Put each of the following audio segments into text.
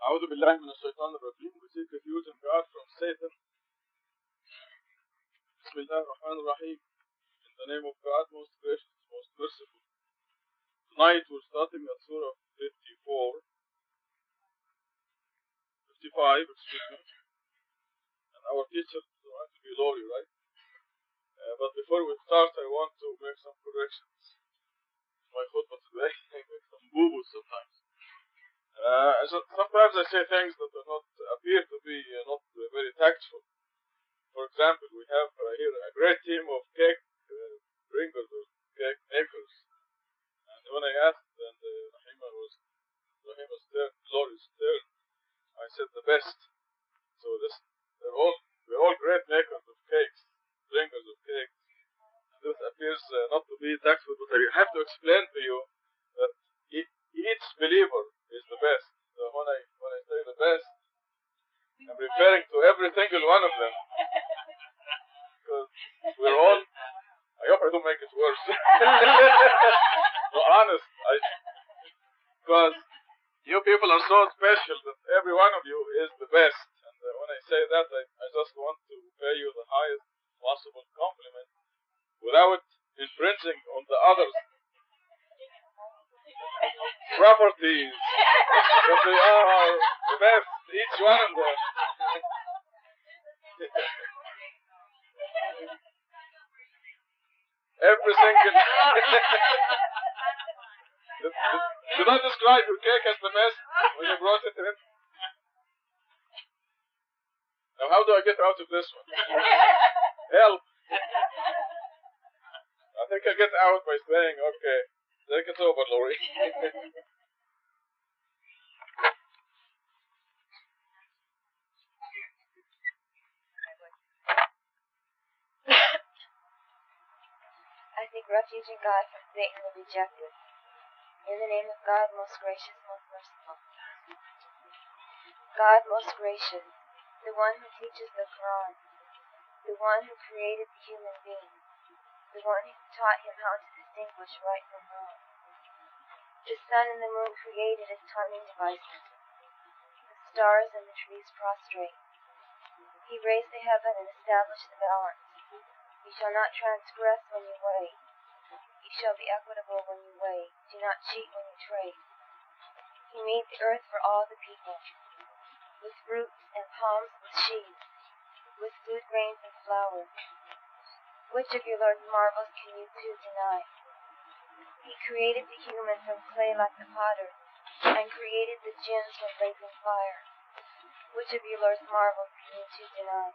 أعوذ بالله من الشيطان الرجيم. We seek refuge in God from Satan. بسم الله الرحمن الرحيم. In the name of God, most gracious, most merciful. Tonight we're starting at Sura 55, and our teacher is going to be Lori, right? But before we start, I want to make some corrections. My khutbah today, I make some boo-boos sometimes. Sometimes I say things that do not appear to be not very tactful. For example, we have here a great team of cake bringers or cake makers. And when I asked, and Rahima's turn, Lori's turn, I said the best. So we're all great makers of cakes, bringers of cakes. This appears not to be tactful, but I have to explain to you that each believer is the best. So when I say the best, I'm referring to every single one of them. Because we're all, I hope I don't make it worse. No, honest, because you people are so special that every one of you is the best. And when I say that, I just want to pay you the highest possible compliment without infringing on the others' properties. But they are the best, each one of them. Every single. Did I describe your cake as the best when you brought it in? Now, how do I get out of this one? Help! I think I get out by saying, okay, take it over, Lori. I seek refuge in God from Satan the rejected. In the name of God, most gracious, most merciful. God, most gracious, the one who teaches the Quran, the one who created the human being, the one who taught him how to distinguish right from wrong. The sun and the moon created as timing devices. The stars and the trees prostrate. He raised the heaven and established the balance. You shall not transgress when you weigh. You shall be equitable when you weigh. Do not cheat when you trade. He made the earth for all the people, with fruits and palms with sheaves, with food grains and flour. Which of your Lord's marvels can you two deny? He created the human from clay like the potter, and created the jinns from blazing fire. Which of your Lord's marvels can you two deny?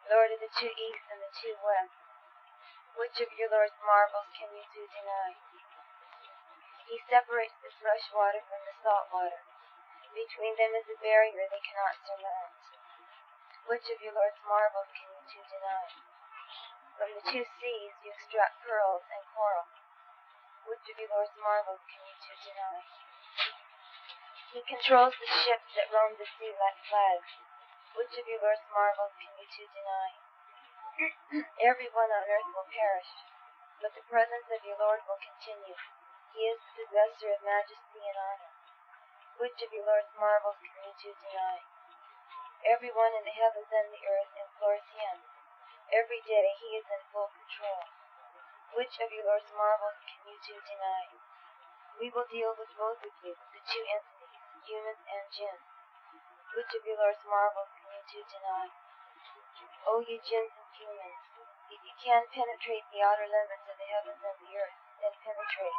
Lord of the two east and the two west, which of your Lord's marvels can you two deny? He separates the fresh water from the salt water. Between them is a barrier they cannot surmount. Which of your Lord's marvels can you two deny? From the two seas you extract pearls and coral. Which of your Lord's marvels can you two deny? He controls the ships that roam the sea like flags. Which of your Lord's marvels can you two deny? Everyone on earth will perish, but the presence of your Lord will continue. He is the possessor of majesty and honor. Which of your Lord's marvels can you two deny? Everyone in the heavens and the earth implores him. Every day he is in full control. Which of your Lord's marvels can you two deny? We will deal with both of you, the two entities, humans and jinns. Which of your Lord's marvels can you two deny? O you jinns and humans, if you can penetrate the outer limits of the heavens and the earth, then penetrate.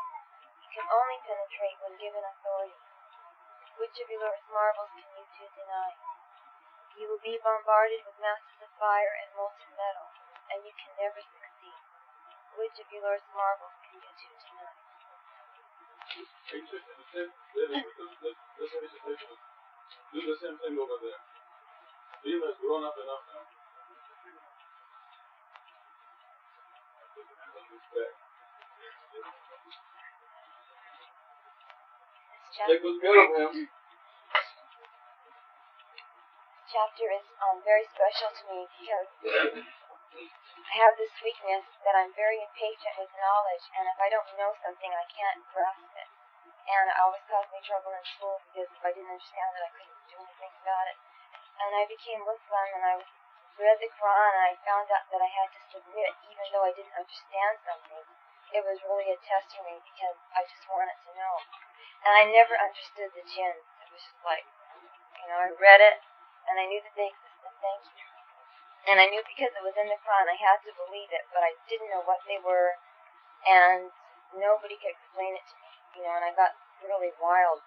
You can only penetrate when given authority. Which of your Lord's marvels can you two deny? You will be bombarded with masses of fire and molten metal, and you can never succeed. Which of your Lord's marvels can you two deny? Do the same thing over there. Lima has grown up enough now. Take good care of him. This chapter is very special to me because I have this weakness that I'm very impatient with knowledge, and if I don't know something, I can't grasp it. and it always caused me trouble in school because if I didn't understand it, I couldn't do anything about it. And I became Muslim, and I read the Quran, and I found out that I had to submit even though I didn't understand something. It was really a test for me because I just wanted to know. And I never understood the jinns. It was just like, I read it, and I knew that they existed. Thank you. And I knew because it was in the Quran, I had to believe it, but I didn't know what they were, and nobody could explain it to me, and I got really wild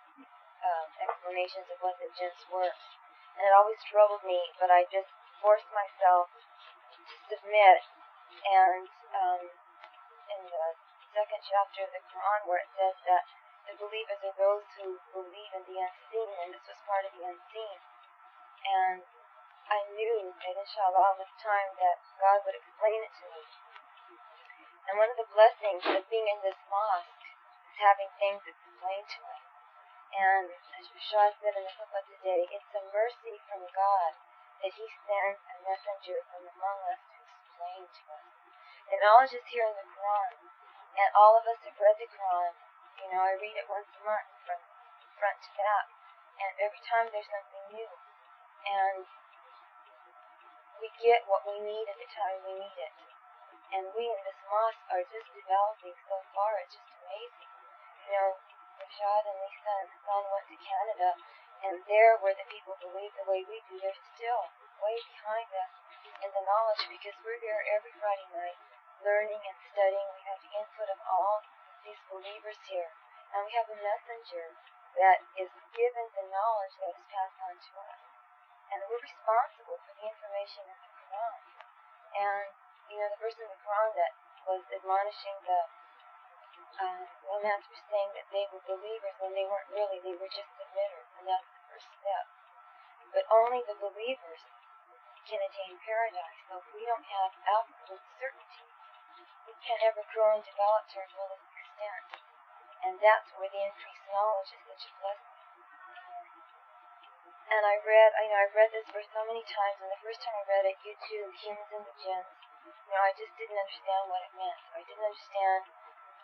explanations of what the jinns were. And it always troubled me, but I just forced myself to submit, and in the second chapter of the Quran where it says that the believers are those who believe in the unseen, and this was part of the unseen. And I knew that inshallah with time that God would explain it to me. And one of the blessings of being in this mosque is having things explained to me. And as Rashad said in the khutbah today, it's a mercy from God that He sends a messenger from among us to explain to us. The knowledge is here in the Quran, and all of us have read the Quran. I read it once a month from front to back, and every time there's something new. And we get what we need at the time we need it. And we in this mosque are just developing so far, it's just amazing. Rashad and Lisa and Hassan went to Canada, and there where the people believe the way we do, they're still way behind us in the knowledge because we're there every Friday night learning and studying. We have the input of all these believers here, and we have a messenger that is given the knowledge that is passed on to us. And we're responsible for the information in the Quran. And, the verse in the Quran that was admonishing the romance was saying that they were believers when they weren't really, they were just submitters, and that's the first step. But only the believers can attain paradise. So if we don't have absolute certainty, we can't ever grow and develop to our fullest extent. And that's where the increased knowledge is such a blessing. And I've read this verse so many times, and the first time I read it, you too, humans and the jinns, I just didn't understand what it meant. I didn't understand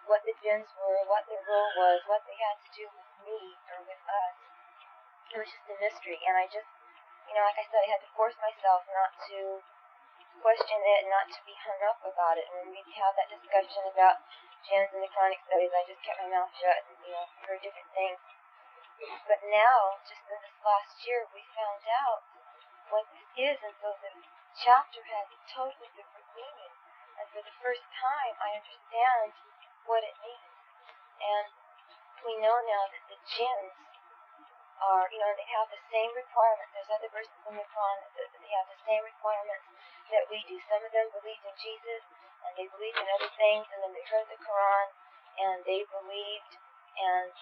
what the jinns were, what their role was, what they had to do with me or with us. It was just a mystery, and I just, like I said, I had to force myself not to question it, not to be hung up about it. And when we had that discussion about jinns and the Quranic studies, I just kept my mouth shut and, heard different things. But now, just in this last year, we found out what this is, and so the chapter has a totally different meaning. And for the first time, I understand what it means. And we know now that the jinns are, they have the same requirements. There's other verses in the Quran that says that they have the same requirements that we do. Some of them believed in Jesus, and they believed in other things, and then they heard the Quran, and they believed, and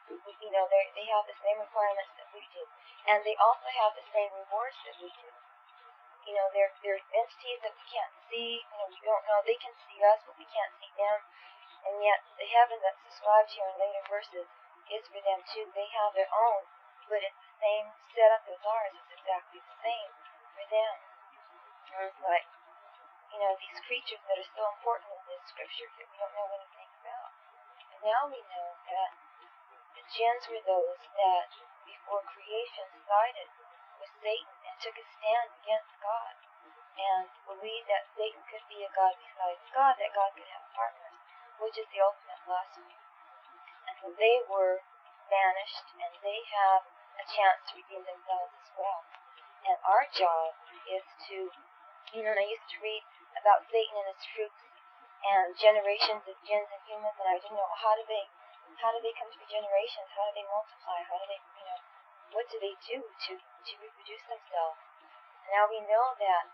they have the same requirements that we do. And they also have the same rewards that we do. They're entities that we can't see, we don't know. They can see us, but we can't see them. And yet, the heaven that's described here in later verses is for them too. They have their own, but it's the same setup as ours. It's exactly the same for them. And it's like, these creatures that are so important in this scripture that we don't know anything about. And now we know that the jinns were those that, before creation, sided with Satan and took a stand against God and believed that Satan could be a god besides God, that God could have partners, which is the ultimate blasphemy. And so they were banished, and they have a chance to redeem themselves as well. And our job is to, and I used to read about Satan and his troops and generations of jinns and humans, and I didn't know how do they come to be generations? How do they multiply? How do they, what do they do to reproduce themselves? And now we know that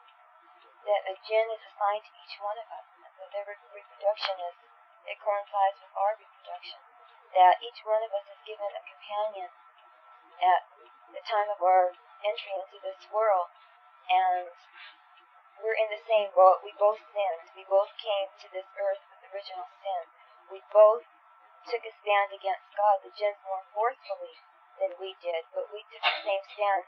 a jinn is assigned to each one of us, and so their reproduction it coincides with our reproduction. That each one of us is given a companion at the time of our entry into this world, and we're in the same boat. We both sinned. We both came to this earth with original sin. We both took a stand against God, the jinns more forcefully than we did, but we took the same stand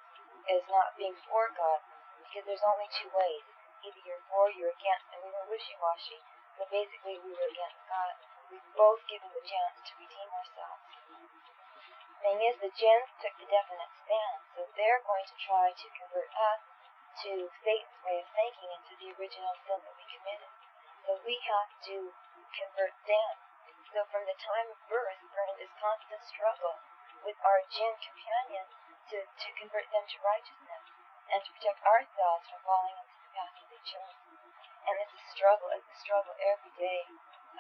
as not being for God, because there's only two ways. Either you're for or you're against, and we were wishy-washy. So basically we were against God. we've both given the chance to redeem ourselves. The thing is, the jinns took the definite stand, so they're going to try to convert us to Satan's way of thinking and to the original sin that we committed. So we have to convert them. So from the time of birth, we're in this constant struggle with our jinn companions to convert them to righteousness and to protect ourselves from falling into the path that they chose. And it's a struggle every day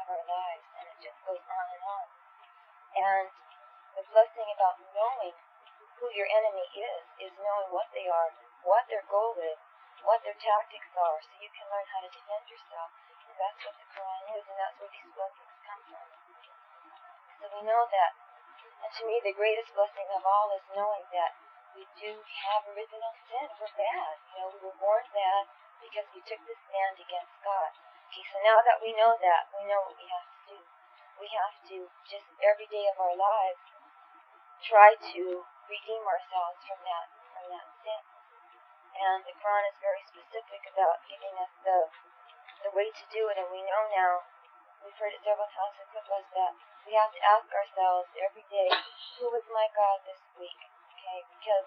of our lives, and it just goes on and on. And the blessing about knowing who your enemy is knowing what they are, what their goal is, what their tactics are, so you can learn how to defend yourself. And that's what the Quran is, and that's where these blessings come from. So we know that. And to me, the greatest blessing of all is knowing that we do have original sin. We're bad. We were born bad because we took this stand against God. Okay, so now that we know that, we know what we have to do. We have to just every day of our lives try to redeem ourselves from that sin. And the Quran is very specific about giving us the way to do it, and we know now, we've heard it several times in Qutbahs, that we have to ask ourselves every day, who is my God this week? Okay, because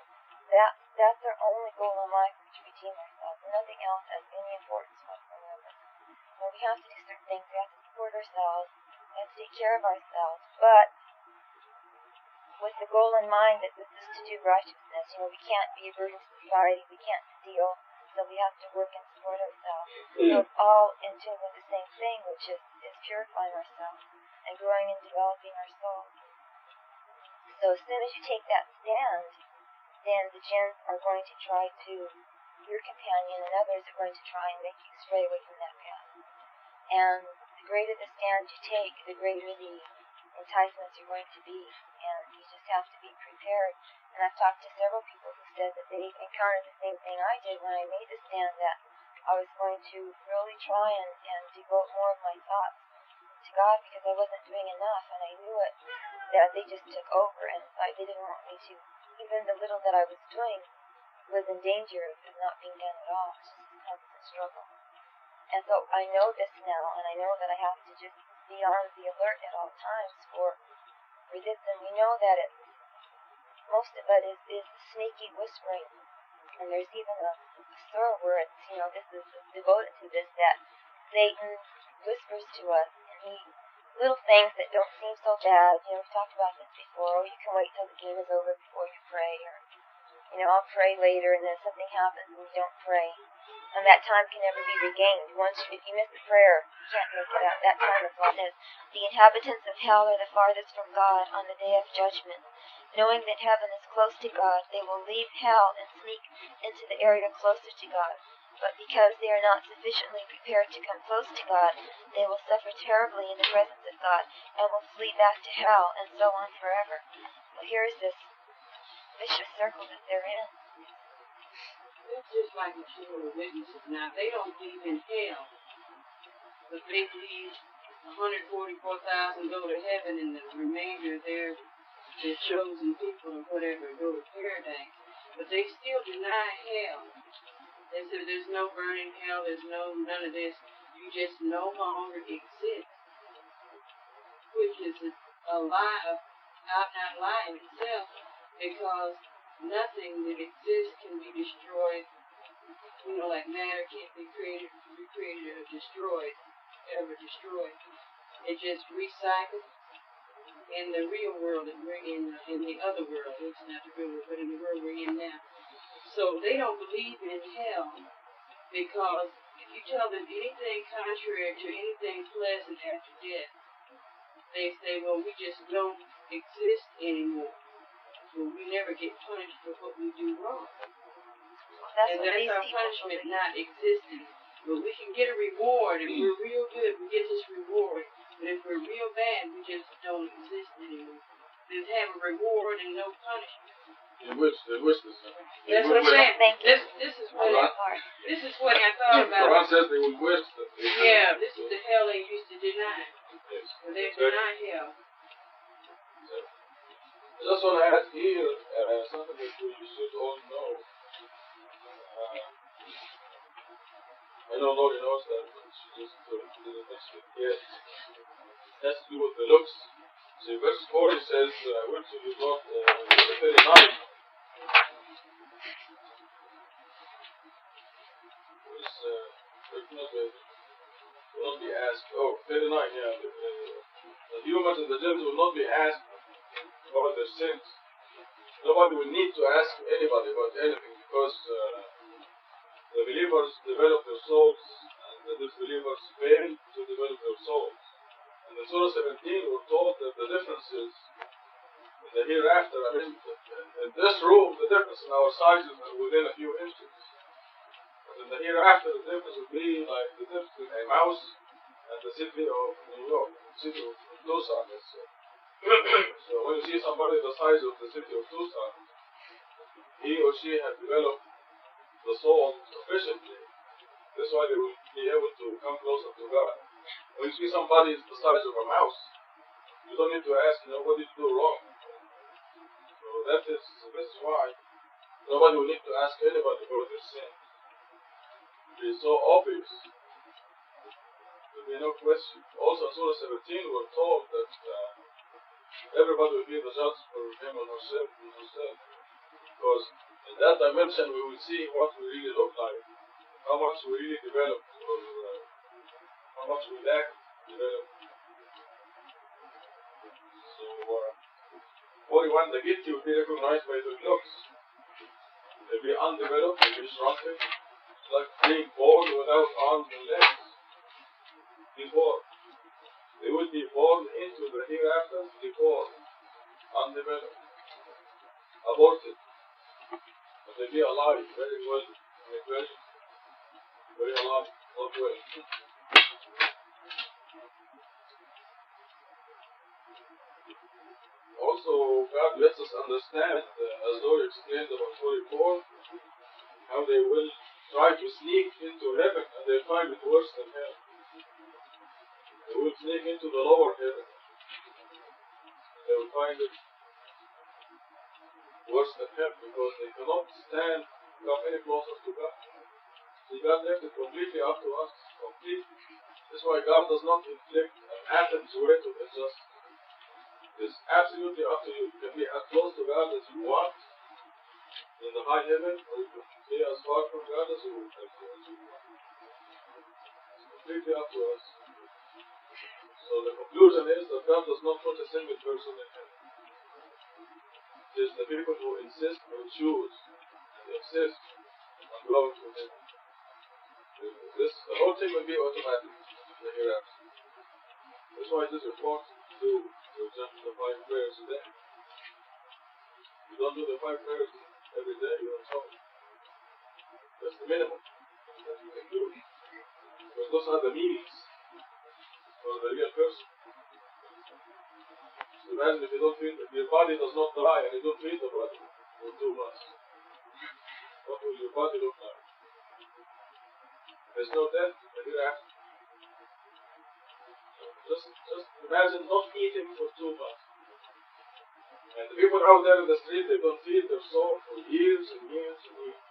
that's our only goal in life, is to redeem ourselves. Nothing else has any importance whatsoever. So we have to do certain things. We have to support ourselves. We have to take care of ourselves. But with the goal in mind that this is to do righteousness. We can't be a burden to society. We can't steal. So we have to work and support ourselves. So it's all in tune with the same thing, which is purifying ourselves and growing and developing our soul. So as soon as you take that stand, then the jinns are going to try to, your companion and others are going to try and make you stray away from that path. And the greater the stand you take, the greater the enticements are going to be. And you just have to be prepared. And I've talked to several people who said that they encountered the same thing I did when I made the stand, that I was going to really try and devote more of my thoughts to God because I wasn't doing enough, and I knew it, that they just took over, and they didn't want me to. Even the little that I was doing was in danger of not being done at all. It's just a constant struggle. And so I know this now, and I know that I have to just be on the alert at all times for this, and we know that most of it is sneaky whispering. And there's even a Sura where it's, this is devoted to this, that Satan whispers to us, and little things that don't seem so bad. We've talked about this before. You can wait till the game is over before you pray, or, I'll pray later, and then something happens and you don't pray. And that time can never be regained. If you miss the prayer, you can't make it out. That time is lost. The inhabitants of hell are the farthest from God on the day of judgment. Knowing that heaven is close to God, they will leave hell and sneak into the area closer to God. But because they are not sufficiently prepared to come close to God, they will suffer terribly in the presence of God, and will flee back to hell, and so on forever. Well, here is this vicious circle that they're in. It's just like the Jehovah's Witnesses. Now, they don't believe in hell, but they believe 144,000 go to heaven, and the remainder their chosen people or whatever go to paradise. But they still deny hell. They say there's no burning hell, there's none of this. You just no longer exist, which is a lie, out lie in itself, because nothing that exists can be destroyed. Like matter can't be created or destroyed, ever destroyed. It just recycles. In the real world that we're in the other world, it's not the real world, but in the world we're in now. So they don't believe in hell, because if you tell them anything contrary to anything pleasant after death, they say, well, we just don't exist anymore. Well, we never get punished for what we do wrong. That's and that's our punishment, not existing. But we can get a reward. If we're real good, we get this reward. But if we're real bad, we just don't exist anymore. Just have a reward and no punishment. They wish this. That's what I'm saying. This is what I thought about. The Quran says they would wish that. Yeah, this is the hell they used to deny. Yes. They deny hell. I just want to add here something that you should all know. I know nobody knows that, but just to the next yet. That's to do you brought 39. Will not be asked. Oh, 39, yeah. The humans and the jinns will not be asked about their sins. Nobody will need to ask anybody about anything because the believers develop their souls and the disbelievers fail to develop their souls. And in Surah 17 we're told that the differences in the hereafter, I mean, in this room, the difference in our sizes are within a few inches. But in the hereafter, the difference will be like the difference between a mouse and the city of New York, the city of Tucson, let's say. So when you see somebody the size of the city of Tucson, he or she has developed the soul sufficiently. That's why they will be able to come closer to God. When you see somebody the size of a mouse, you don't need to ask, what did you do wrong? So this is why nobody will need to ask anybody about their sin. It is so obvious. There will be no question. Also in Surah 17 we're told that everybody will be the judge for him or herself. Because in that dimension we will see what we really look like, how much we really developed, or how much we lack developed. So 41, the guilty will be recognized by their looks. They'll be undeveloped, they'll be shrunken, like being born without arms and legs. Before. They will be born into the hereafter before, undeveloped, aborted. But they'll be alive, very well, very alive, not well. Also, God lets us understand, as Lord explained about 44, how they will try to sneak into heaven and they find it worse than hell. They will sneak into the lower heaven. They will find it worse than hell because they cannot come any closer to God. See, God left it completely up to us. Completely. That's why God does not inflict an atom's weight of injustice. It's absolutely up to you. You can be as close to God as you want in the high heaven, or you can be as far from God as you want. It's completely up to us. So the conclusion is that God does not put a single person in heaven. It is the people who insist or choose and insist on going to heaven. The whole thing will be automatic in the hereafter. That's why it is important to do, for example, the 5 prayers a day. If you don't do the 5 prayers every day, you don't solve. That's the minimum that you can do. Because those are the means for the real person. So imagine if your body does not die and you don't feed the body for 2 months. What will your body look like? There's no death in the hereafter. Just imagine not eating for 2 months. And the people out there in the street, they don't feed their soul for years and years and years.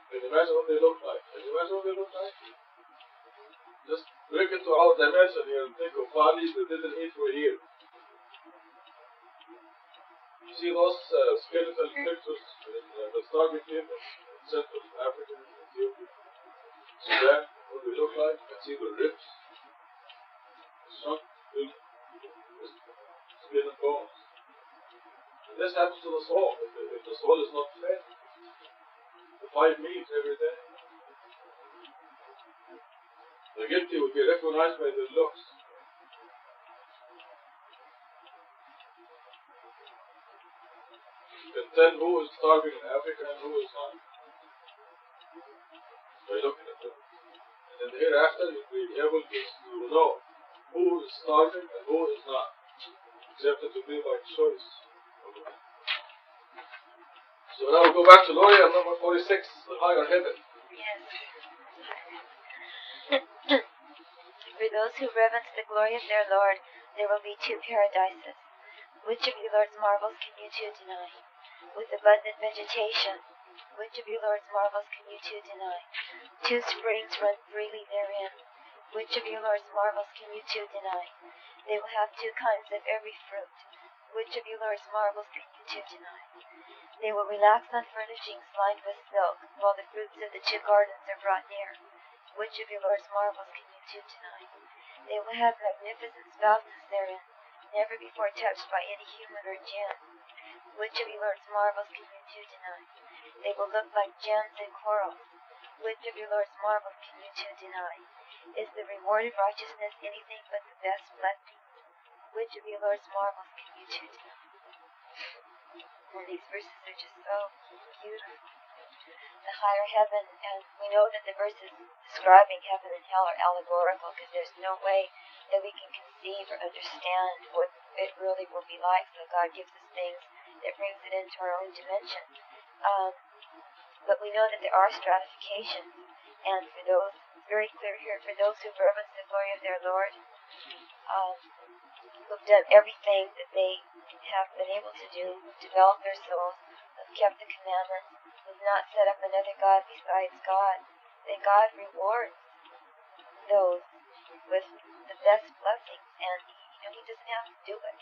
Can you imagine what they look like? Just bring it to our dimension here and think of bodies that didn't eat for a year. You see those skeletal pictures in the starving people in Central Africa, Ethiopia, Sudan, what they look like? You can see the ribs, the shrunk, skin and bones. And this happens to the soul if the soul is not fed. The 5 meals every day. The guilty will be recognized by their looks. You can tell who is starving in Africa and who is not by looking at them. And in the hereafter, you'll be able to know who is starving and who is not, except it will be by choice. So now we'll go back to Gloria, number 46, the higher heaven. Yes. For those who reverence the glory of their Lord, there will be 2 paradises. Which of your Lord's marvels can you 2 deny? With abundant vegetation, which of your Lord's marvels can you 2 deny? 2 springs run freely therein. Which of your Lord's marvels can you 2 deny? They will have 2 kinds of every fruit. Which of you Lord's marvels can you two deny? They will relax on furnishings lined with silk, while the fruits of the two gardens are brought near. Which of your Lord's marvels can you two deny? They will have magnificent spouses therein, never before touched by any human or jinn. Which of your Lord's marvels can you two deny? They will look like gems and corals. Which of your Lord's marvels can you two deny? Is the reward of righteousness anything but the best blessing? Which of your Lord's marvels can you two deny? And these verses are just so beautiful. The higher heaven, and we know that the verses describing heaven and hell are allegorical because there's no way that we can conceive or understand what it really will be like. So God gives us things that brings it into our own dimension. But we know that there are stratifications, and for those, it's very clear here, for those who reverence the glory of their Lord, who've done everything that they have been able to do, develop their souls, have kept the commandments, who've not set up another God besides God, then God rewards those with the best blessings, and He doesn't have to do it.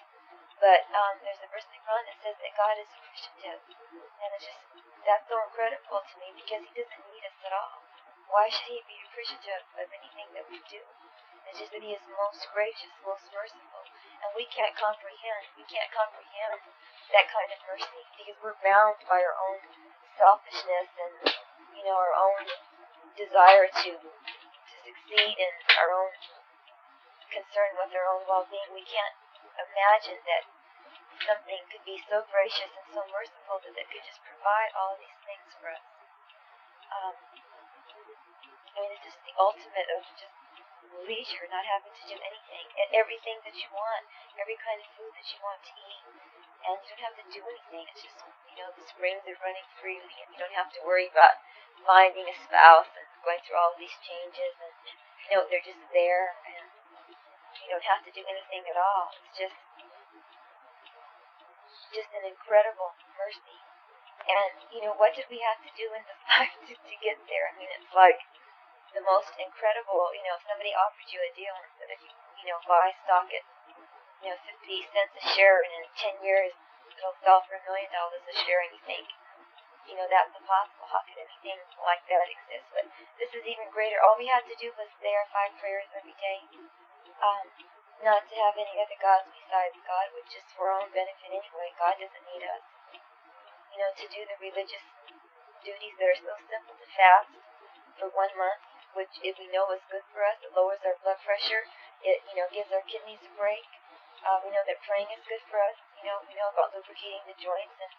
But there's a verse in the Quran that says that God is appreciative, and it's just, that's so incredible to me because He doesn't need us at all. Why should He be appreciative of anything that we do? It's just that He is most gracious, most merciful, and we can't comprehend that kind of mercy because we're bound by our own selfishness and our own desire to succeed in our own concern with our own well-being. We can't imagine that something could be so gracious and so merciful that it could just provide all of these things for us. It's just the ultimate of just leisure, not having to do anything, and everything that you want, every kind of food that you want to eat, and you don't have to do anything. It's just, the springs are running freely, and you don't have to worry about finding a spouse and going through all of these changes, and they're just there, and you don't have to do anything at all. It's just an incredible mercy. And, what did we have to do in this life to get there? It's like the most incredible, somebody offered you a deal and said if you, buy stock at, 50 cents a share, and in 10 years it'll sell for $1 million a share, and you think, that's impossible. How could anything like that exist? But this is even greater. All we had to do was say our 5 prayers every day, not to have any other gods besides God, which is for our own benefit anyway. God doesn't need us. To do the religious duties that are so simple, to fast for 1 month, which if we know is good for us, it lowers our blood pressure, it, gives our kidneys a break. We know that praying is good for us. We know about lubricating the joints and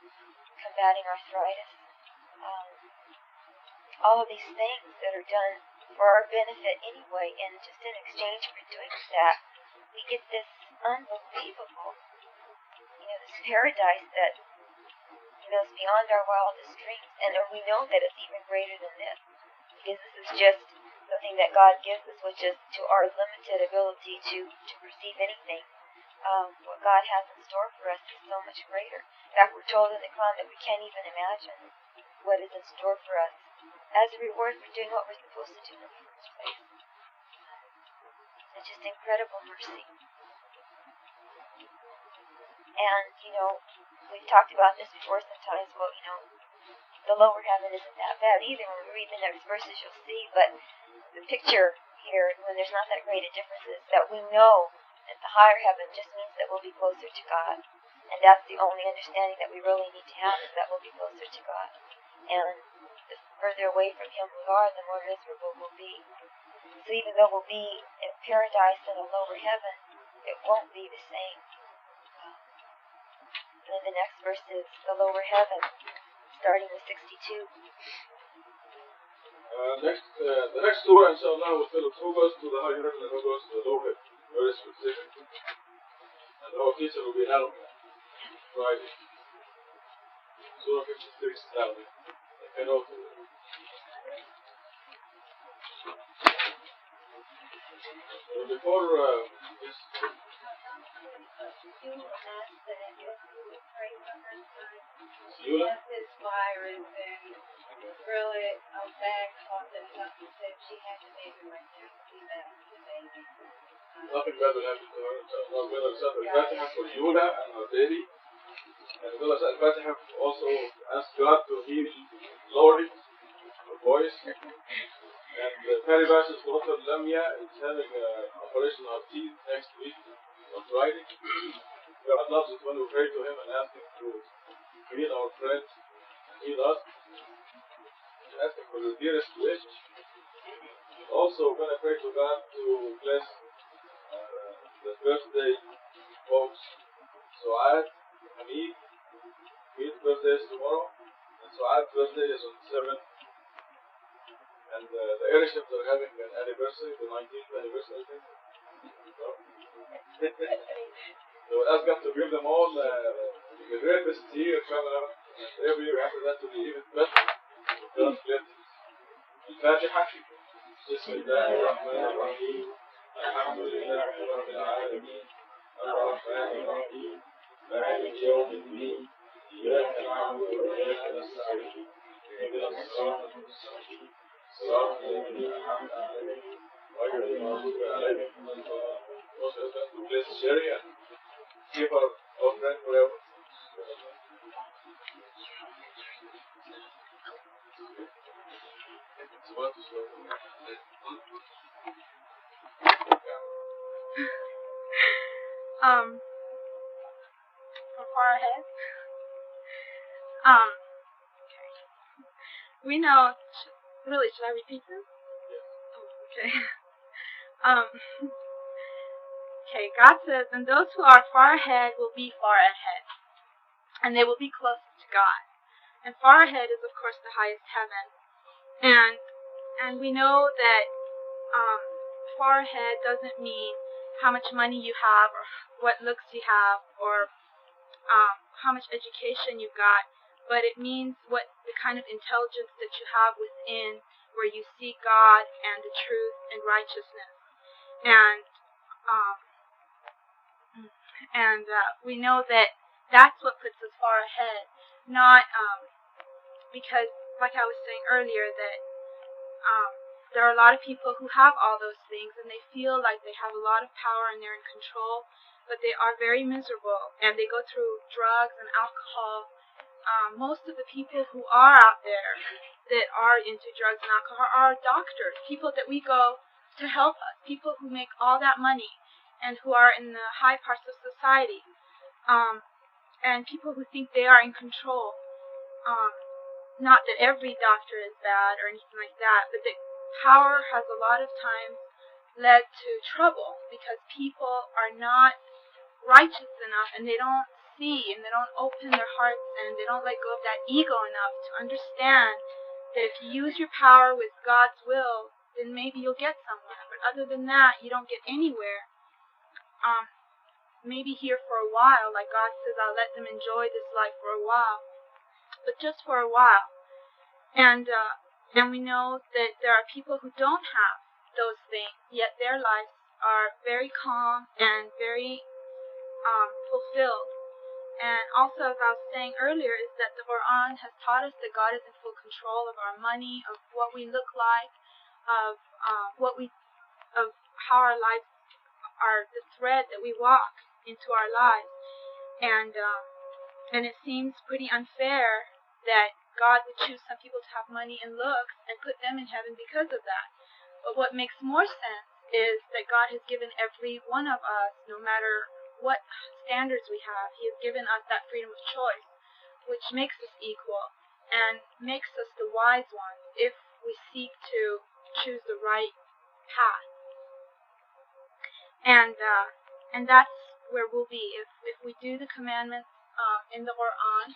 combating arthritis. All of these things that are done for our benefit anyway, and just in exchange for doing that, we get this unbelievable, this paradise that, is beyond our wildest dreams. And we know that it's even greater than this, because this is just something that God gives us, which is to our limited ability to perceive anything. What God has in store for us is so much greater. In fact, we're told in the Quran that we can't even imagine what is in store for us as a reward for doing what we're supposed to do in the first place. It's just incredible mercy. And, we've talked about this before sometimes. Well, the lower heaven isn't that bad either. When we read the next verses, you'll see. But the picture here, when there's not that great a difference, is that we know that the higher heaven just means that we'll be closer to God. And that's the only understanding that we really need to have, is that we'll be closer to God. And the further away from Him we are, the more miserable we'll be. So even though we'll be in paradise in a lower heaven, it won't be the same. And the next verse is the lower heaven, starting with 62. The next surah, inshallah, will tell us who goes to the higher heaven and who goes to the lower heaven. Very specific. And our teacher will be Naghmeh, Friday. Surah 56, Naghmeh. I know to before this. Sura? This virus and really a bag caught and something said she had the baby right now. She back the baby. nothing bad will happen to her. inshallah. We're going to recite Al-Fatiha for Yula and her baby. And we're going to recite Al-Fatiha also ask God to heal Lori, her voice. And Perry Bash's daughter Lamia is having an operation on her teeth next week on Friday. God loves it when we pray to Him and ask Him to heal our friends and heal us. Ask Him for the dearest wish. Also, we're going to pray to God to bless the birthday folks. Suad, Hamid, Hamid's birthday is tomorrow, and Suad's birthday is on 7th. And the Iriships are having an anniversary, the 19th anniversary, I think. So we'll ask God to give them all the greatest year coming up, and every year after that to be even better. God's blessings. الفاتحة. بسم الله الرحمن الرحيم. الحمد لله رب العالمين. الرحمن الرحيم. مالك يوم الدين. إياك نعبد وإياك نستعين. اهدنا الصراط المستقيم. صراط الذين أنعمت عليهم غير المغضوب عليهم ولا الضالين. Also, let's to bless Sherry and keep our friend forever. From far ahead. Okay. We know. Really, should I repeat this? Oh, okay. Okay. God says, and those who are far ahead will be far ahead, and they will be closest to God. And far ahead is, of course, the highest heaven. And we know that far ahead doesn't mean how much money you have or what looks you have or how much education you got, but it means what the kind of intelligence that you have within, where you see God and the truth and righteousness. And we know that that's what puts us far ahead, not because, like I was saying earlier, that there are a lot of people who have all those things and they feel like they have a lot of power and they're in control, but they are very miserable and they go through drugs and alcohol. Most of the people who are out there that are into drugs and alcohol are doctors, people that we go to help us, people who make all that money and who are in the high parts of society, and people who think they are in control. Not that every doctor is bad or anything like that, but that power has a lot of times led to trouble because people are not righteous enough and they don't see and they don't open their hearts and they don't let go of that ego enough to understand that if you use your power with God's will, then maybe you'll get somewhere. But other than that, you don't get anywhere. Maybe here for a while, like God says, I'll let them enjoy this life for a while, but just for a while. And we know that there are people who don't have those things, yet their lives are very calm and very fulfilled. And also, as I was saying earlier, is that the Quran has taught us that God is in full control of our money, of what we look like, of how our lives are, the thread that we walk into our lives. And it seems pretty unfair that God would choose some people to have money and looks and put them in heaven because of that. But what makes more sense is that God has given every one of us, no matter what standards we have, He has given us that freedom of choice, which makes us equal and makes us the wise ones if we seek to choose the right path. And that's where we'll be if we do the commandments in the Quran.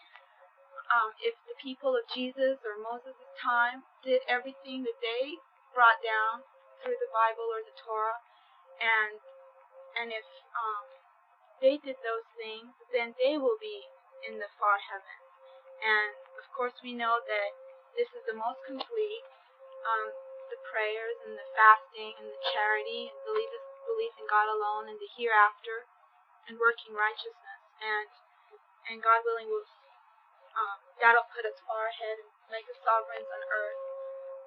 If the people of Jesus or Moses' time did everything that they brought down through the Bible or the Torah, and if they did those things, then they will be in the far heaven. And of course we know that this is the most complete, the prayers and the fasting and the charity and belief in God alone and the hereafter and working righteousness. And God willing, that'll put us far ahead and make us sovereigns on earth,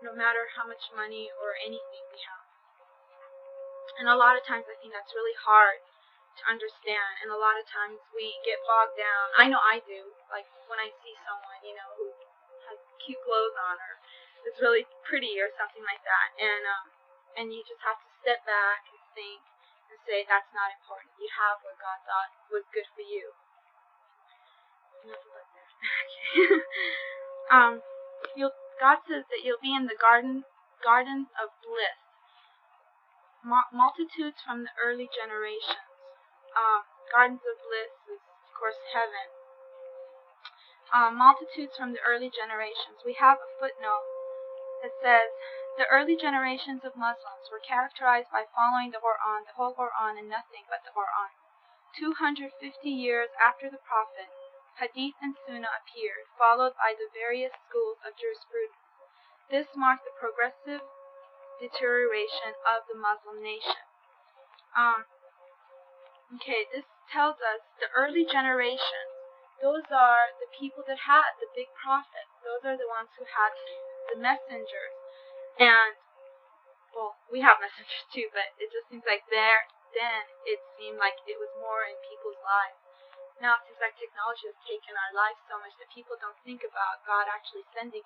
no matter how much money or anything we have. And a lot of times I think that's really hard to understand, and a lot of times we get bogged down. I know I do, like when I see someone, who has cute clothes on, or is really pretty or something like that, and you just have to step back and think and say, that's not important. You have what God thought was good for you. God says that you'll be in the gardens of bliss. Multitudes from the early generations. Gardens of bliss is, of course, heaven. Multitudes from the early generations. We have a footnote that says, the early generations of Muslims were characterized by following the Quran, the whole Quran, and nothing but the Quran. 250 years after the Prophet, Hadith and Sunnah appeared, followed by the various schools of jurisprudence. This marked the progressive deterioration of the Muslim nation. This tells us the early generations, those are the people that had the big prophets. Those are the ones who had the messengers. And, well, we have messengers too, but it just seems like then it seemed like it was more in people's lives. Now it seems like technology has taken our lives so much that people don't think about God actually sending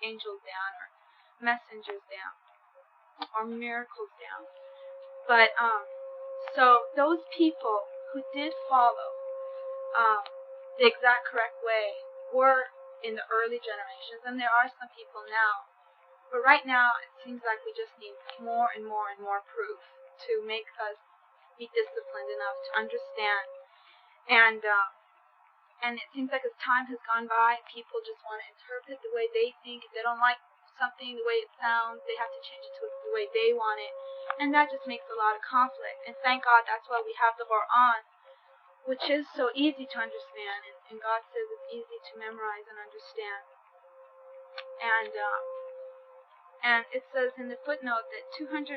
angels down or messengers down or miracles down. But so those people who did follow the exact correct way were in the early generations, and there are some people now. But right now it seems like we just need more and more and more proof to make us be disciplined enough to understand. And it seems like as time has gone by, people just want to interpret the way they think. If they don't like something the way it sounds, they have to change it to the way they want it. And that just makes a lot of conflict. And thank God that's why we have the Quran, which is so easy to understand. And God says it's easy to memorize and understand. And it says in the footnote that 250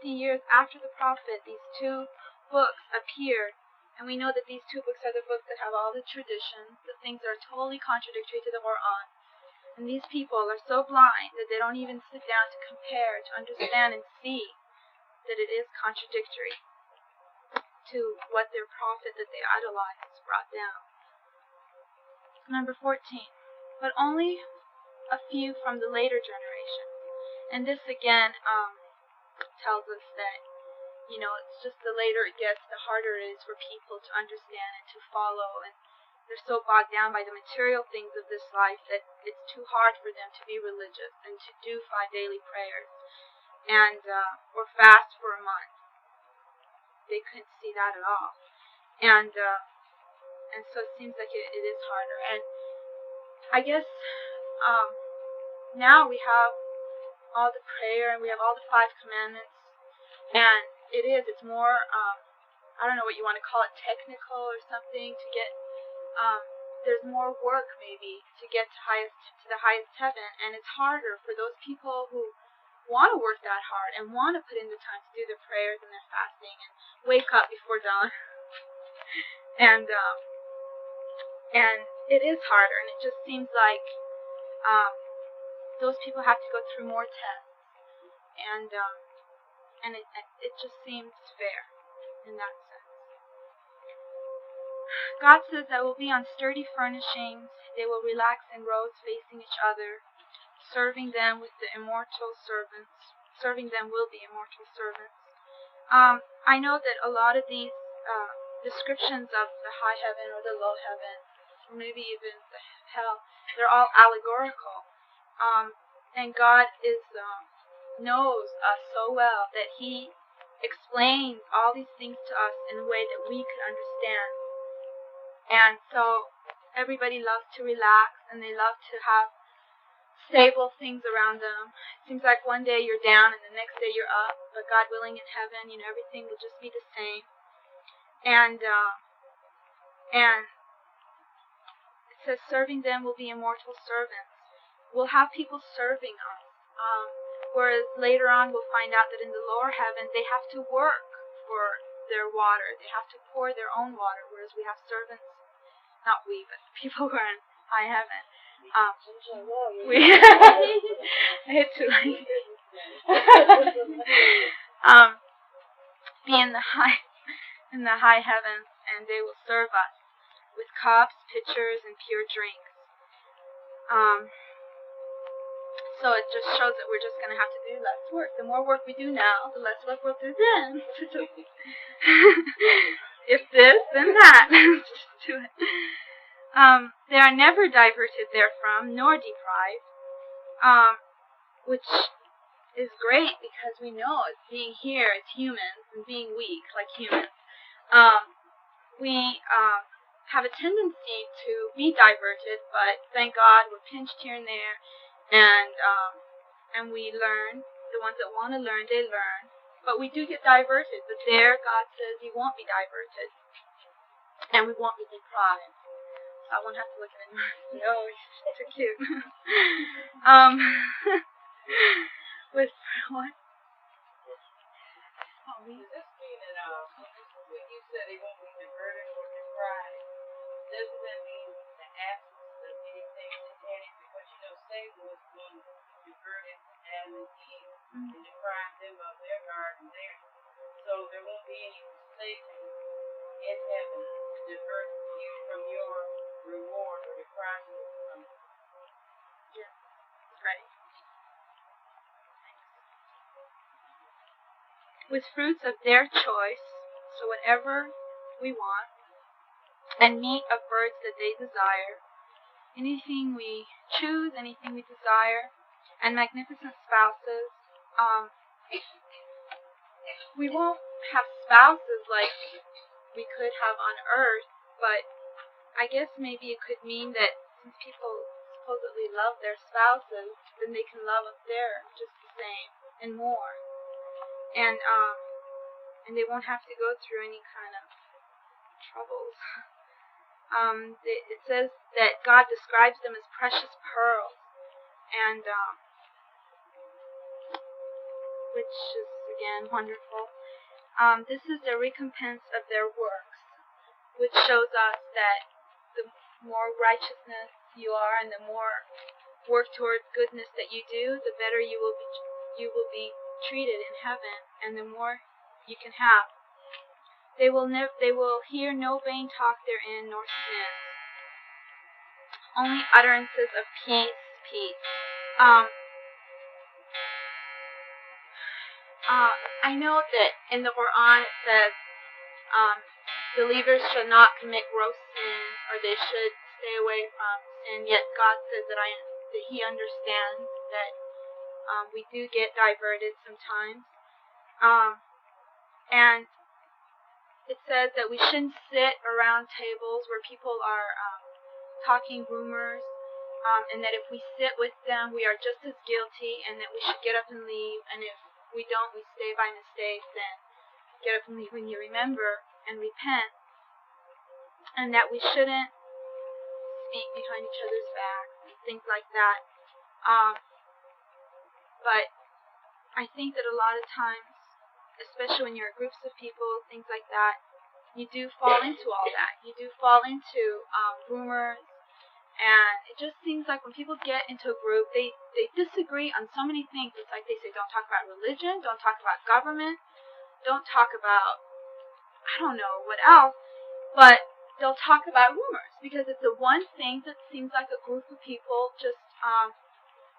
years after the Prophet, these two books appeared. And we know that these two books are the books that have all the traditions, the things that are totally contradictory to the Quran. And these people are so blind that they don't even sit down to compare, to understand and see that it is contradictory to what their prophet that they idolize has brought down. Number 14. But only a few from the later generation. And this again tells us that it's just the later it gets, the harder it is for people to understand and to follow, and they're so bogged down by the material things of this life that it's too hard for them to be religious and to do 5 daily prayers and or fast for a month. They couldn't see that at all, and so it seems like it is harder. And I guess now we have all the prayer and we have all the 5 commandments, and it's more, I don't know what you want to call it, technical or something, to get, there's more work maybe to get to the highest heaven, and it's harder for those people who want to work that hard and want to put in the time to do their prayers and their fasting and wake up before dawn. and it is harder, and it just seems like those people have to go through more tests, and it just seems fair in that sense. God says that will be on sturdy furnishings. They will relax in rows facing each other, serving them will be immortal servants. I know that a lot of these descriptions of the high heaven or the low heaven, or maybe even the hell, they're all allegorical. And God knows us so well that He explains all these things to us in a way that we could understand. And so everybody loves to relax, and they love to have stable things around them. It seems like one day you're down and the next day you're up, but God willing in heaven, everything will just be the same. And it says serving them will be immortal servants. We'll have people serving us. Whereas later on we'll find out that in the lower heaven they have to work for their water. They have to pour their own water, whereas we have servants. Not we, but people who are in high heaven. I hit too late. be in the high heavens, and they will serve us with cups, pitchers, and pure drinks. So it just shows that we're just going to have to do less work. The more work we do now, the less work we'll do then. If this, then that. Just do it. They are never diverted therefrom, nor deprived, which is great because we know it's being here as humans and being weak like humans. We have a tendency to be diverted, but thank God we're pinched here and there, and we learn. The ones that want to learn, they learn. But we do get diverted. But there, God says you won't be diverted, and we won't be deprived. So I won't have to look at it. No, he's too cute. With what? Oh, me. Does this mean that when you said they won't be diverted or deprived, doesn't that mean the absence of anything satanic? Because Satan was the one who diverted Adam and Eve and deprived them of their garden there. So there won't be any Satan in heaven to divert you from your reward or deprive you from it. Yes, right. With fruits of their choice, so whatever we want, and meat of birds that they desire, anything we choose, anything we desire, and magnificent spouses. We won't have spouses like we could have on earth, but I guess maybe it could mean that since people supposedly love their spouses, then they can love up there just the same and more. And they won't have to go through any kind of troubles. It says that God describes them as precious pearls, and which is again wonderful. This is the recompense of their works, which shows us that the more righteousness you are, and the more work towards goodness that you do, the better you will be treated in heaven, and the more you can have. They will hear no vain talk therein, nor sin. Only utterances of peace, peace. I know that in the Quran it says believers should not commit gross sins, or they should stay away from sin. Yet God says that He understands that we do get diverted sometimes. And it says that we shouldn't sit around tables where people are talking rumors, and that if we sit with them, we are just as guilty, and that we should get up and leave. And if we don't, we stay by mistake, then get up and leave when you remember and repent. And that we shouldn't speak behind each other's backs and things like that. But I think that a lot of times, especially when you're in groups of people, things like that, you do fall into all that. You do fall into rumors, and it just seems like when people get into a group, they disagree on so many things. It's like they say, don't talk about religion, don't talk about government, don't talk about, I don't know what else, but they'll talk about rumors, because it's the one thing that seems like a group of people just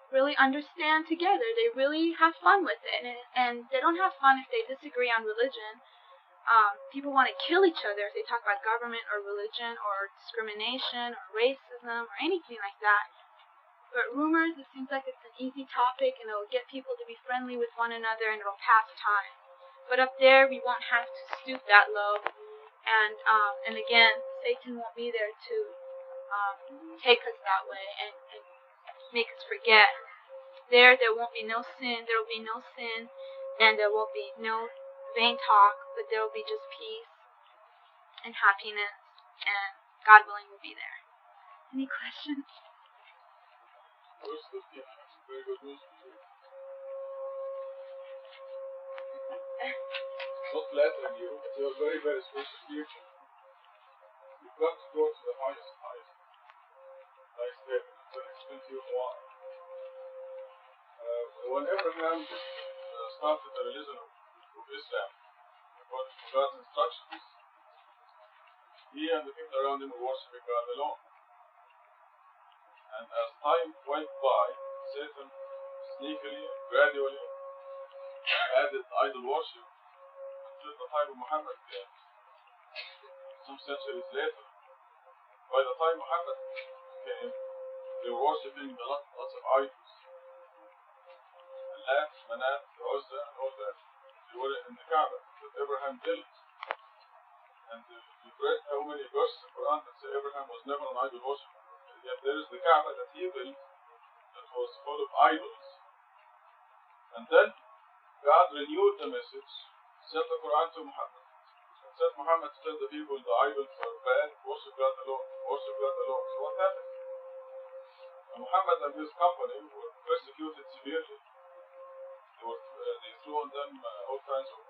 really understand together. They really have fun with it, and they don't have fun if they disagree on religion. People want to kill each other if they talk about government or religion or discrimination or racism or anything like that. But rumors, it seems like it's an easy topic, and it'll get people to be friendly with one another, and it'll pass time. But up there, we won't have to stoop that low, and again, Satan won't be there to take us that way and make us forget. There won't be no sin. There will be no sin, and there will be no vain talk, but there will be just peace and happiness, and God willing, we'll be there. Any questions? Verse 15. Very good verse. Not flattering you, but you are very, very special future. You come to go to the highest heaven. I'm going to explain to you why. When Abraham started the religion of Islam, according to God's instructions, he and the people around him were worshipping God alone. And as time went by, Satan sneakily and gradually added idol worship until the time of Muhammad came, some centuries later. By the time Muhammad came, they were worshipping lots of idols. Lat, Manat, Uzza, and all that. They were in the Kaaba that Abraham built. And you've read how many verses in the Quran that say Abraham was never an idol worshiper. Yet there is the Kaaba that he built that was full of idols. And then God renewed the message, sent the Quran to Muhammad, and sent Muhammad to tell the people the idols are bad, worship God alone, worship God alone. So what happened? And Muhammad and his company were persecuted severely. They threw on them all kinds of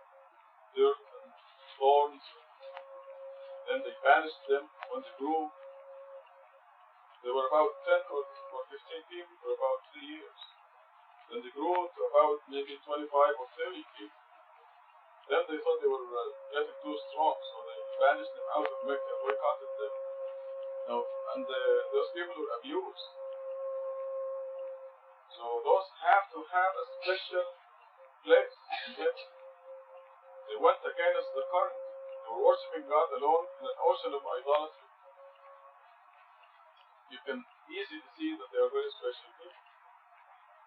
dirt and thorns. Then they banished them when they grew. There were about 10 or 15 people for about 3 years. Then they grew to about maybe 25 or 30 people. Then they thought they were getting too strong, so they banished them out of Mecca and boycotted them. Those people were abused. So those have to have a special place in heaven. They went against the current. They were worshipping God alone in an ocean of idolatry. You can easily see that they are very special people.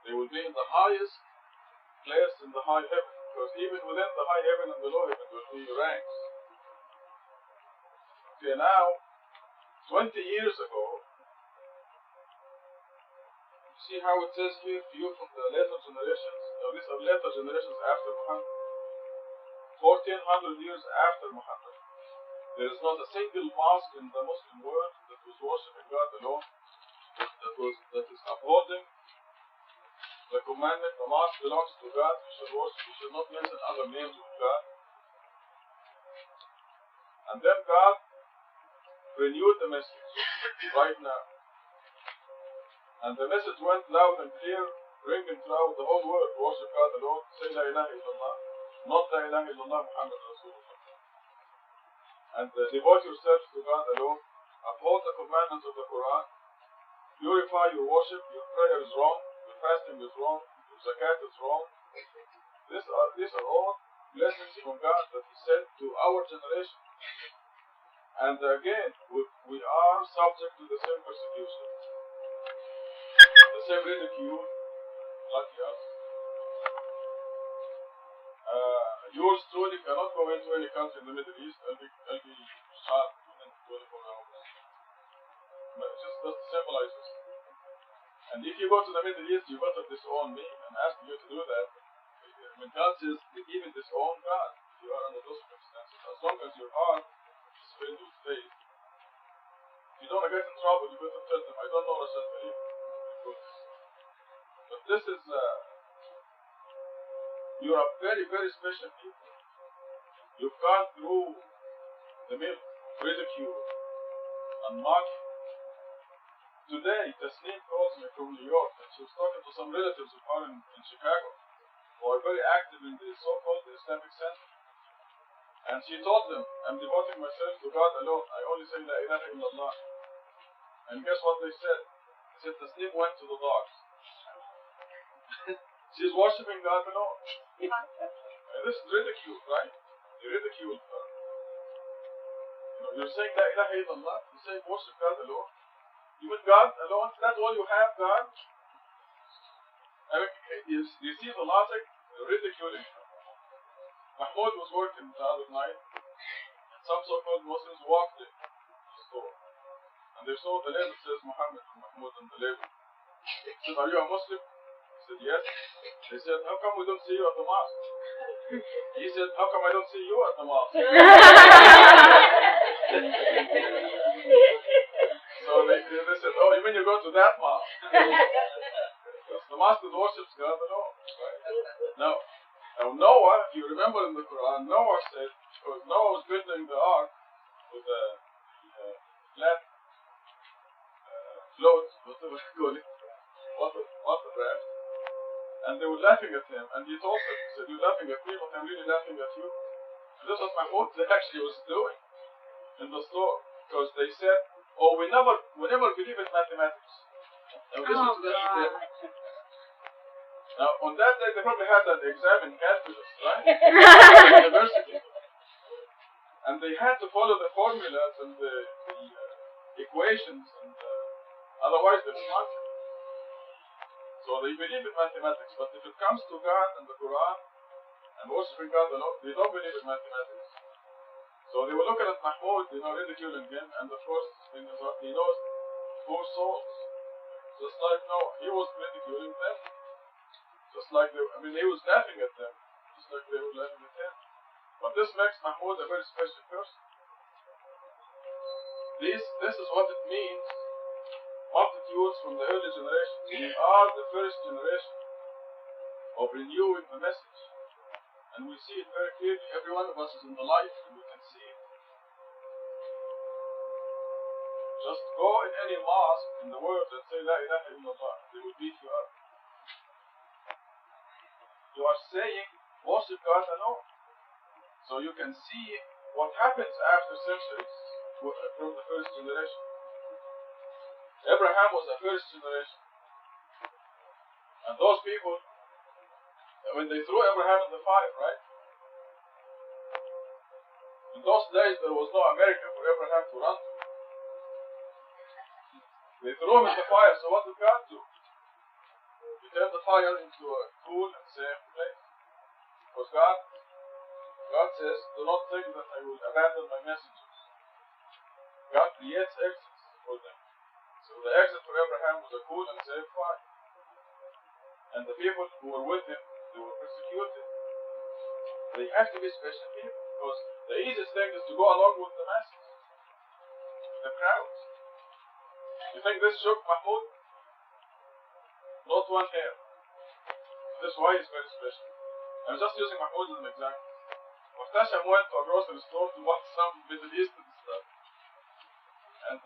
They will be in the highest place in the high heaven, because even within the high heaven and the low heaven there will be ranks. Okay, now, 20 years ago, you see how it says here, few from the later generations. Now these are later generations after Muhammad. 1400 years after Muhammad, there is not a single mosque in the Muslim world that was worshipping God alone, that is upholding the commandment, the mosque belongs to God, you should worship, you should not mention other names of God. And then God renewed the message right now. And the message went loud and clear, ringing throughout the whole world, worship God alone, say La ilaha illallah, not La ilaha illallah Muhammad Rasulullah. And devote yourselves to God alone, uphold the commandments of the Quran, purify your worship, your prayer is wrong, your fasting is wrong, your zakat is wrong. These are all blessings from God that He sent to our generation. And again, we are subject to the same persecution, the same ridicule, like us. Yours truly cannot go into any country in the Middle East and be shot within 24 hours. But just to symbolize this. And if you go to the Middle East, you better disown me and ask you to do that. When God says, even disown God, if you are under those circumstances, as long as your heart is filled with faith. If you don't get in trouble, you better tell them, I don't know Rashad Khalifa. But this is, you are a very, very special people. You've gone through the mill, ridicule, and mocking. Today, Tasneem calls me from New York, and she was talking to some relatives of her in Chicago, who are very active in the so-called Islamic Center. And she told them, I'm devoting myself to God alone. I only say La ilaha illallah. And guess what they said? They said, Tasneem went to the dogs. She's worshipping God alone. And this is ridicule, right? They ridicule her. You're saying La ilaha illallah. You're saying worship God alone. You with God alone? That's all you have, God? I mean, you see the logic? They're ridiculing her. Mahmoud was working the other night, and some so-called Muslims walked in the store. And they saw the label that says Muhammad and Mahmoud on the label. They said, are you a Muslim? He said, yes. They said, how come we don't see you at the mosque? He said, how come I don't see you at the mosque? So they said, oh, you mean you go to that mosque? Because the mosque that worships God alone. Right? Now Noah, if you remember in the Quran, Noah said, because Noah was building the ark with a flat float, whatever you call it, water raft, and they were laughing at him, and he told them, he said, you're laughing at me, but I'm really laughing at you. This is what Mahmoud actually was doing in the store. Because they said, oh, we never believe in mathematics. Now listen to that statement. Now, on that day, they probably had an exam in calculus, right? University. And they had to follow the formulas and the equations, and otherwise they're smart. So they believe in mathematics, but if it comes to God and the Quran and worshiping God alone, they don't believe in mathematics. So they were looking at Mahmoud, ridiculing him, and of course, he knows poor souls. Just like Noah, he was ridiculing them. Just like he was laughing at them, just like they were laughing at him. But this makes Mahmoud a very special person. This is what it means. Multitudes from the early generations. We are the first generation of renewing the message. And we see it very clearly. Every one of us is in the light, and we can see it. Just go in any mosque in the world and say, La ilaha illallah. They will beat you up. You are saying, worship God alone. So you can see what happens after centuries from the first generation. Abraham was the first generation. And those people, when they threw Abraham in the fire, right? In those days, there was no America for Abraham to run to. They threw him in the fire, so what did God do? He turned the fire into a cool and safe place. Because God says, do not think that I will abandon my messengers. God creates exits for them. So the exit for Abraham was a cool and safe fire. And the people who were with him, they were persecuted. They have to be special people, because the easiest thing is to go along with the masses, the crowds. You think this shook Mahmoud? Not one hair. This is why he's very special. I'm just using Mahmoud as an example. Muhtasham went to a grocery store to buy some Middle Eastern stuff. And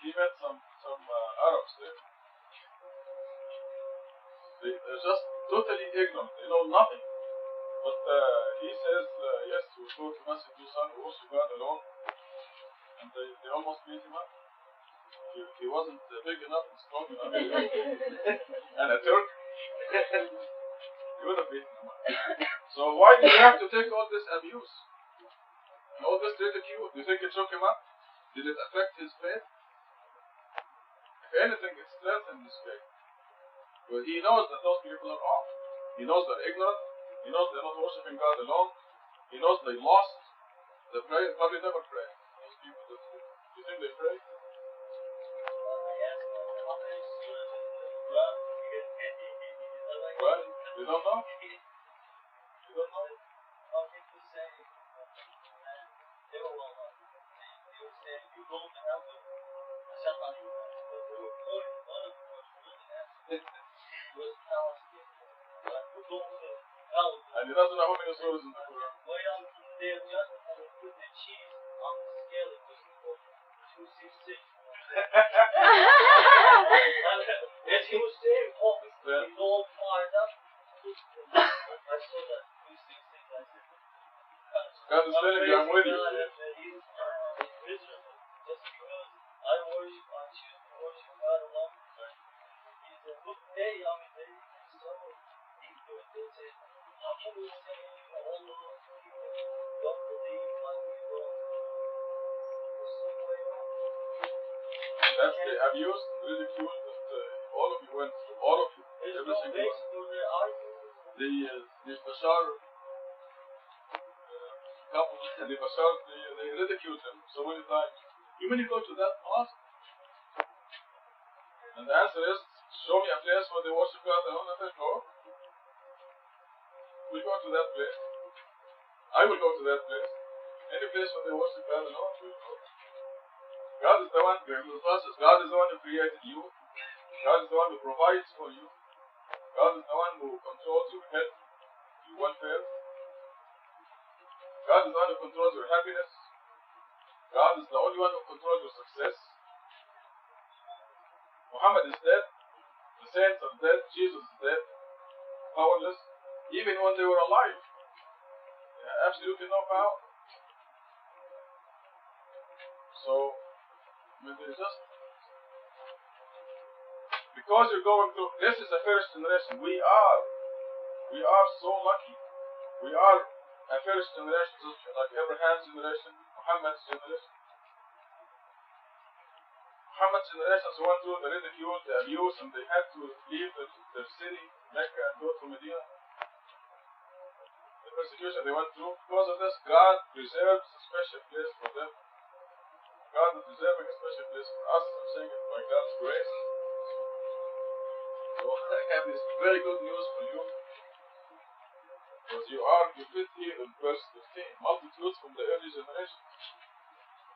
he met some Arabs there. They're just totally ignorant. They know nothing. But he says, yes, we'll go to Masjid Dusan, we worship God alone. And they almost beat him up. He wasn't big enough and strong enough. And a Turk. He would have beaten him up. So why do you have to take all this abuse? And all this ridicule? Do you think it shook him up? Did it affect his faith? If anything, it strengthened his faith. Well, he knows that those people are off. He knows they're ignorant. He knows they're not worshiping God alone. He knows they lost. They pray, probably never pray. Those people that do. Do you think they pray? Well, you don't know? You don't know? And he doesn't know how many surahs in the Quran. They're just put the cheese on the scale. It was 266. As he was saying, he's all fired up. I saw that 266. I said, God is telling you, I'm with you. Just because I choose to worship God alone. It's a good day. I mean, they so ignorant. They say, how can we say all those people don't believe like we don't? There's some way around. That's the abuse, ridicule that all of you went through. All of you. There's Every no single base one. for their argument. The Bashar couple, the Bashar, they ridiculed him so many times. You mean you go to that mosque? And the answer is, show me a place where they worship God alone. I said, no. We go to that place. I will go to that place. Any place where they worship God alone, we will go. God is the one who process. God is the one who created you. God is the one who provides for you. God is the one who controls your health, your welfare. God is the one who controls your happiness. God is the only one who controls your success. Muhammad is dead. The saints are dead. Jesus is dead. Powerless. Even when they were alive. Absolutely no power. So, I mean, there's just, because you're going through, this is the first generation. We are so lucky. We are a first generation, just like Abraham's generation, Muhammad's generation. Muhammad's generations went through the ridicule, the abuse, and they had to leave their city, Mecca, and go to Medina. The persecution they went through. Because of this, God reserves a special place for them. God is reserving a special place for us. I'm saying it by God's grace. So I have this very good news for you. Because you fit here in verse 15. Multitudes from the early generation.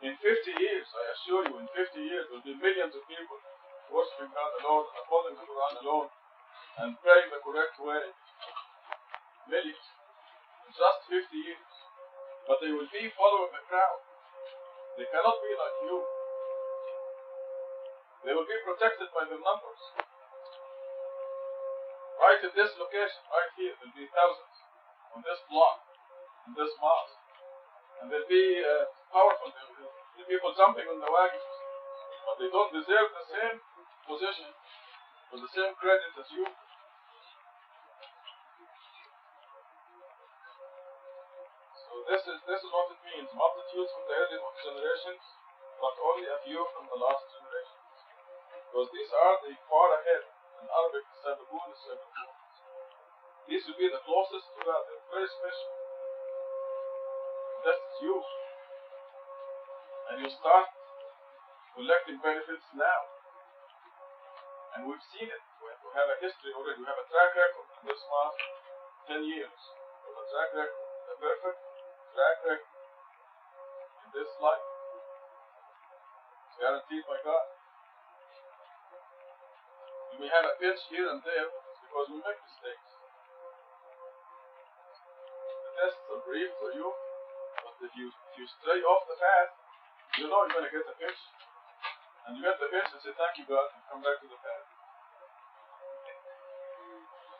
In 50 years, I assure you, in 50 years, there will be millions of people worshiping God alone, upholding the Quran alone, and praying the correct way. Millions. In just 50 years. But they will be following the crowd. They cannot be like you. They will be protected by their numbers. Right in this location, right here, there will be thousands. On this block, in this mosque. And they'll be powerful. There will be people jumping on the wagons. But they don't deserve the same position or the same credit as you. So this is what it means. Multitudes from the early generations, but only a few from the last generation. Because these are the far ahead. In Arabic, Sabakun is Sabakun. These will be the closest to God. They're very special. That's you. And you start collecting benefits now. And we've seen it. We have a history already. We have a track record in this last 10 years. We have a track record. A perfect track record in this life. It's guaranteed by God. You may have a pinch here and there because we make mistakes. The tests are brief for you, but if you stray off the path, you know you're going to get a pinch. And you get the pinch and say, thank you, God, and come back to the path.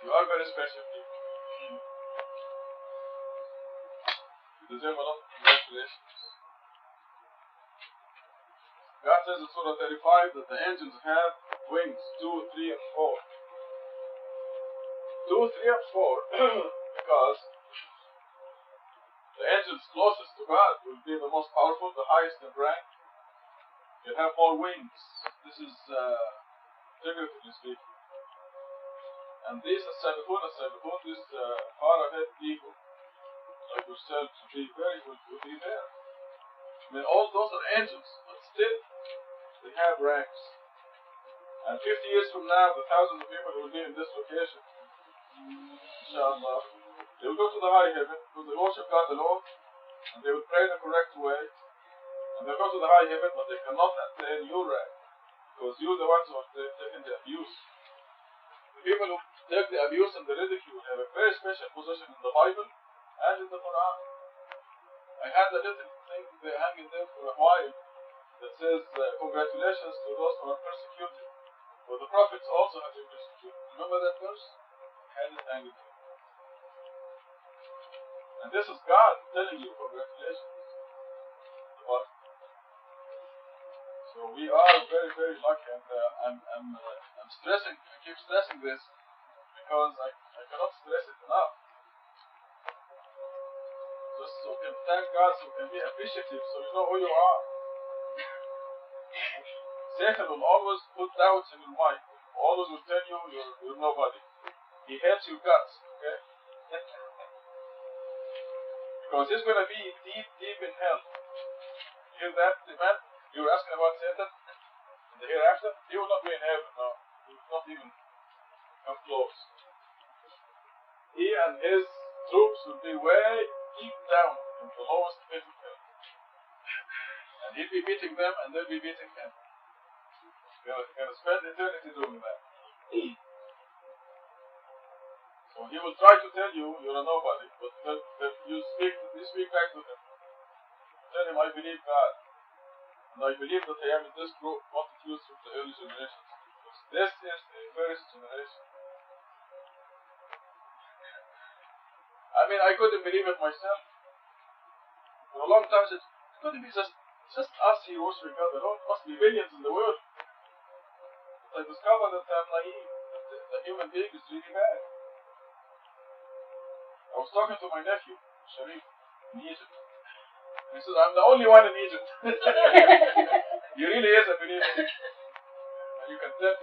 You are very special people. You deserve a lot of congratulations. God says in Surah 35 that the angels have wings 2, 3, and 4. 2, 3, and 4 because the angels closest to God will be the most powerful, the highest in rank. You'll have more wings. This is figuratively speaking. And these are Sabbathun, these far ahead people, like yourself, will be there. I mean, all those are angels, but still, they have ranks. And 50 years from now, the thousands of people who will be in this location, inshallah, they will go to the high heaven, because they worship God alone, and they will pray the correct way, and they'll go to the high heaven, but they cannot attain your rank, because you're the ones who are taking the abuse. The people who take the abuse and the ridicule have a very special position in the Bible and in the Quran. I had a little thing there hanging there for a while that says, congratulations to those who are persecuted. For the prophets also have been persecuted. Remember that verse? I had it hanging there. And this is God telling you congratulations. So we are very, very lucky, and I'm stressing, I keep stressing this because I cannot stress it enough. Just so we can thank God, so we can be appreciative, so you know who you are. Satan will always put doubts in your mind. Always will tell you you're nobody. He hates your guts, okay? Because he's going to be deep, deep in hell. You hear that, the man? You were asking about Satan in the hereafter? He will not be in heaven, no. He will not even come close. He and his troops will be way deep down in the lowest pit of hell. And he'll be beating them, and they'll be beating him. He's going to spend eternity doing that. So he will try to tell you you're a nobody, but you speak back to him. Tell him, I believe God. And I believe that I am in this group, multitudes from the early generations. Because this is the first generation. I mean, I couldn't believe it myself. For a long time, I said, it couldn't be just Just us here worshiping God alone. Must be millions in the world. But I discovered that I'm naive. That the human being is really bad. I was talking to my nephew, Sharif, in Egypt. And he says, I'm the only one in Egypt. He really is a believer. And you can tell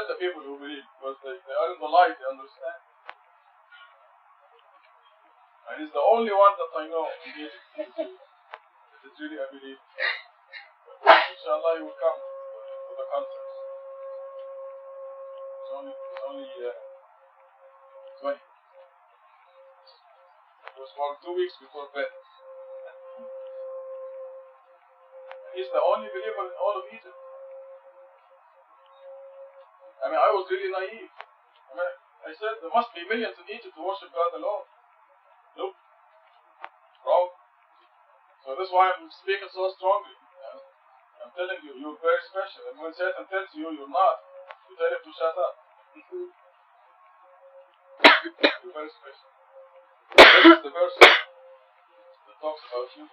the people who believe, because they are in the light, they understand. And he's the only one that I know in Egypt that is really a believer. Inshallah, he will come to the conference. It's only 20. It was for 2 weeks before bed. He's the only believer in all of Egypt. I mean, I was really naive. I said there must be millions in Egypt who worship God alone. Nope. Wrong. So that's why I'm speaking so strongly. I'm telling you, you're very special. And when Satan tells you you're not, you tell him to shut up. You're very special. This is the verse that talks about you.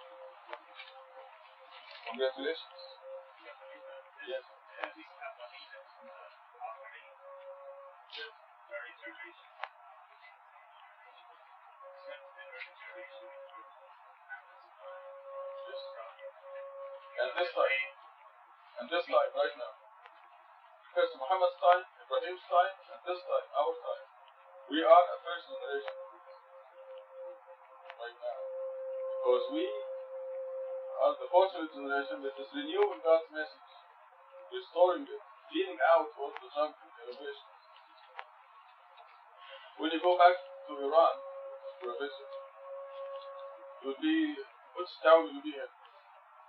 Congratulations. Yes. And this time, right now, because Muhammad's time, Ibrahim's time, and this time, our time, we are a first generation right now. Because we are the fortunate generation that is renewing God's message, restoring it, cleaning out all the junk and innovation. When you go back to Iran for a visit, you'll be, which town will you be in?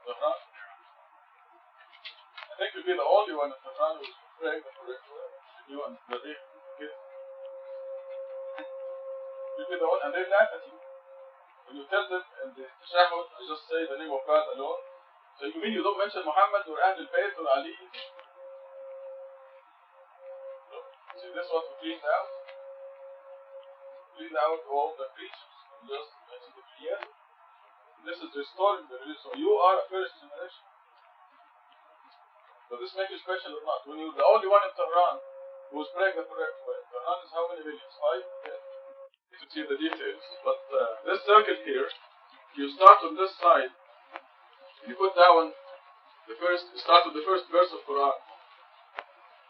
Tehran? I think you'll be the only one in Tehran who's praying the correct way. You and the big kids. You'll be the one, and they laugh at you. When you tell them in the tashahhud, I just say the name of God alone. So you mean you don't mention Muhammad or Ahl al-Bayt or Ali? No. See, this is what we cleaned out. Cleaned out all the creatures. And just mention the creator. This is restoring the religion. So you are a first generation. So this makes you special or not? When you're the only one in Tehran who's praying the correct way. Tehran is how many millions? 5? 10? To see the details. But this circle here, you start on this side, you put down start with the first verse of Quran,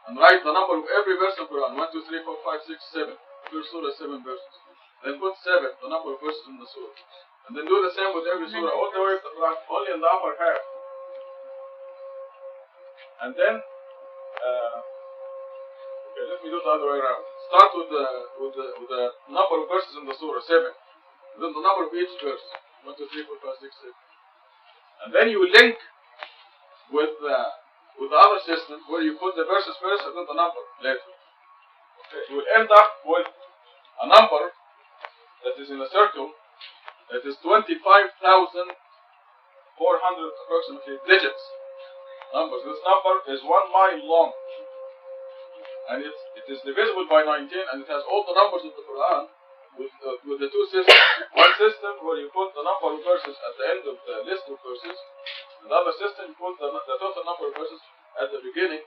and write the number of every verse of Quran, 1, 2, 3, 4, 5, 6, 7. First surah, 7 verses. Then put 7, the number of verses in the surah. And then do the same with every surah, all the way to the Quran, only in the upper half. And then, okay, let me do the other way around. Start with the number of verses in the surah, 7. And then the number of each verse, 1, 2, 3, 4, 5, 6, 7. And then you link with the other system where you put the verses first and then the number later. Okay, you will end up with a number that is in a circle that is 25,400 approximately digits. Numbers. This number is 1 mile long, and it is divisible by 19, and it has all the numbers of the Quran with the two systems. One system where you put the number of verses at the end of the list of verses. Another system you put the total number of verses at the beginning,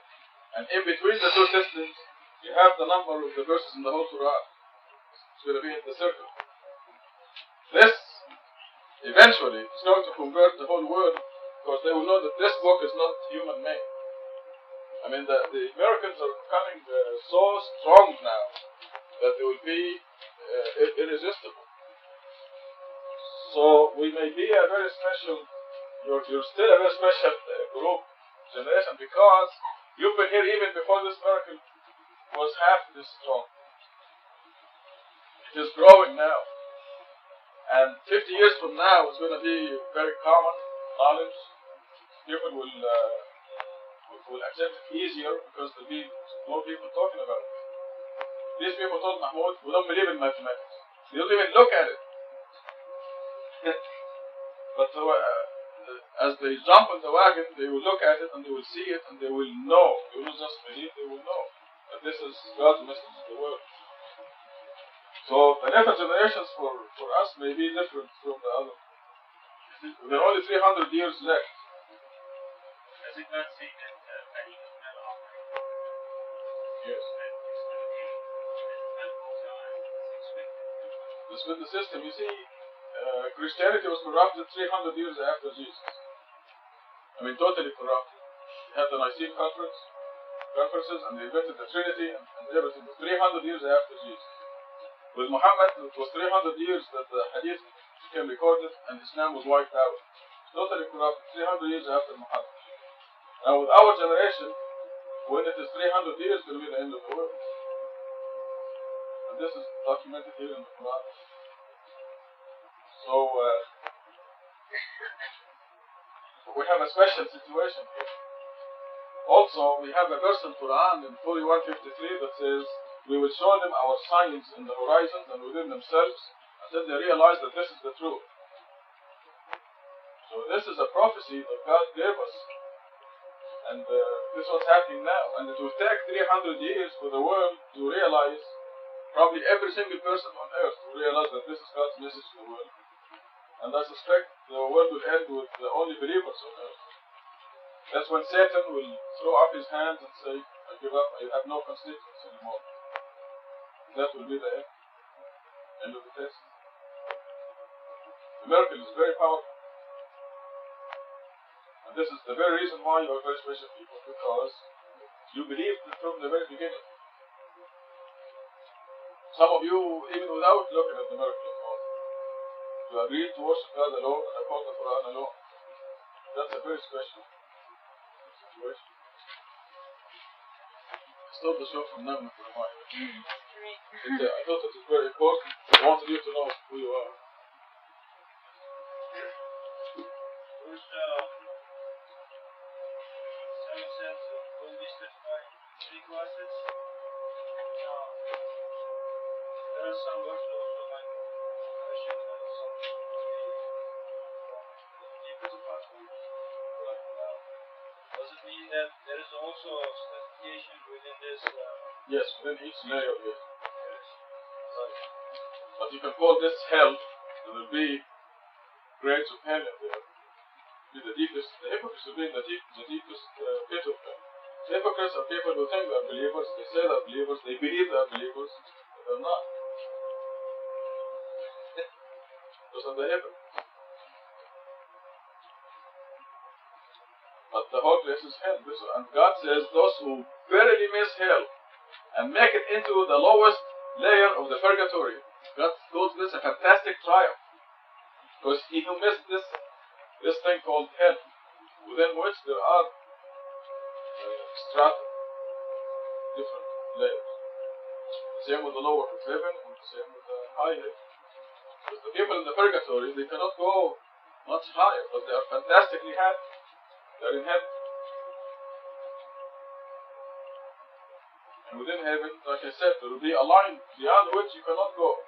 and in between the two systems you have the number of the verses in the whole Quran. It's going to be in the circle. This eventually is going to convert the whole world, because they will know that this book is not human made. I mean, the Americans are becoming so strong now that they will be irresistible. So we may be a very special, you're still a very special group, generation, because you've been here even before this miracle was half this strong. It is growing now. And 50 years from now, it's going to be very common knowledge. People will accept it easier because there'll be more people talking about it. These people told Mahmoud, we don't believe in mathematics. We don't even look at it. But as they jump on the wagon, they will look at it and they will see it and they will know. They will not just believe, they will know that this is God's message to the world. So the next generations for us may be different from the other. There are only 300 years left does it not say that Ali is not offering? Yes. That it's going to be as time goes on, it's expected to. The split the system. You see, Christianity was corrupted 300 years after Jesus. I mean, totally corrupted. They had the Nicene conferences, and they invented the Trinity and everything. 300 years after Jesus. With Muhammad, it was 300 years that the Hadith became recorded, and Islam was wiped out. Totally corrupted. 300 years after Muhammad. Now, with our generation, when it is 300 years, it will be the end of the world. And this is documented here in the Quran. So, we have a special situation here. Also, we have a verse in Quran in 41:53 that says, we will show them our signs in the horizons and within themselves until they realize that this is the truth. So this is a prophecy that God gave us. And this was happening now. And it will take 300 years for the world to realize, probably every single person on earth to realize that this is God's message to the world. And I suspect the world will end with the only believers on earth. That's when Satan will throw up his hands and say, I give up, I have no constituents anymore. That will be the end of the test. The miracle is very powerful. And this is the very reason why you are very special people, because you believed from the very beginning. Some of you, even without looking at the miracle at all, you agreed to worship God alone and uphold the Quran alone. That's a very special situation. Stop the show from Naghmeh for a while. I thought it was very important. I wanted you to know who you are. First, someone said will be specified three classes. There are some workflows that like I should have some deepest possible. Does it mean that there is also a specification within this? Yes, within each layer, yes. Right. But you can call this hell. There will be grades of hell in there. Be the deepest. The hypocrites will be in the deepest pit of hell. The hypocrites are people who think they are believers. They say they are believers. They believe they are believers, but they're not. Those are the hypocrites. But the whole place is hell. And God says those who verily miss hell and make it into the lowest layer of the purgatory, God calls this a fantastic triumph. Because he who missed this thing called hell, within which there are strata, different layers. The same with the lower heaven and the same with the high heaven. Because the people in the purgatory, they cannot go much higher, but they are fantastically happy. They are in heaven. And within heaven, like I said, there will be a line beyond which you cannot go.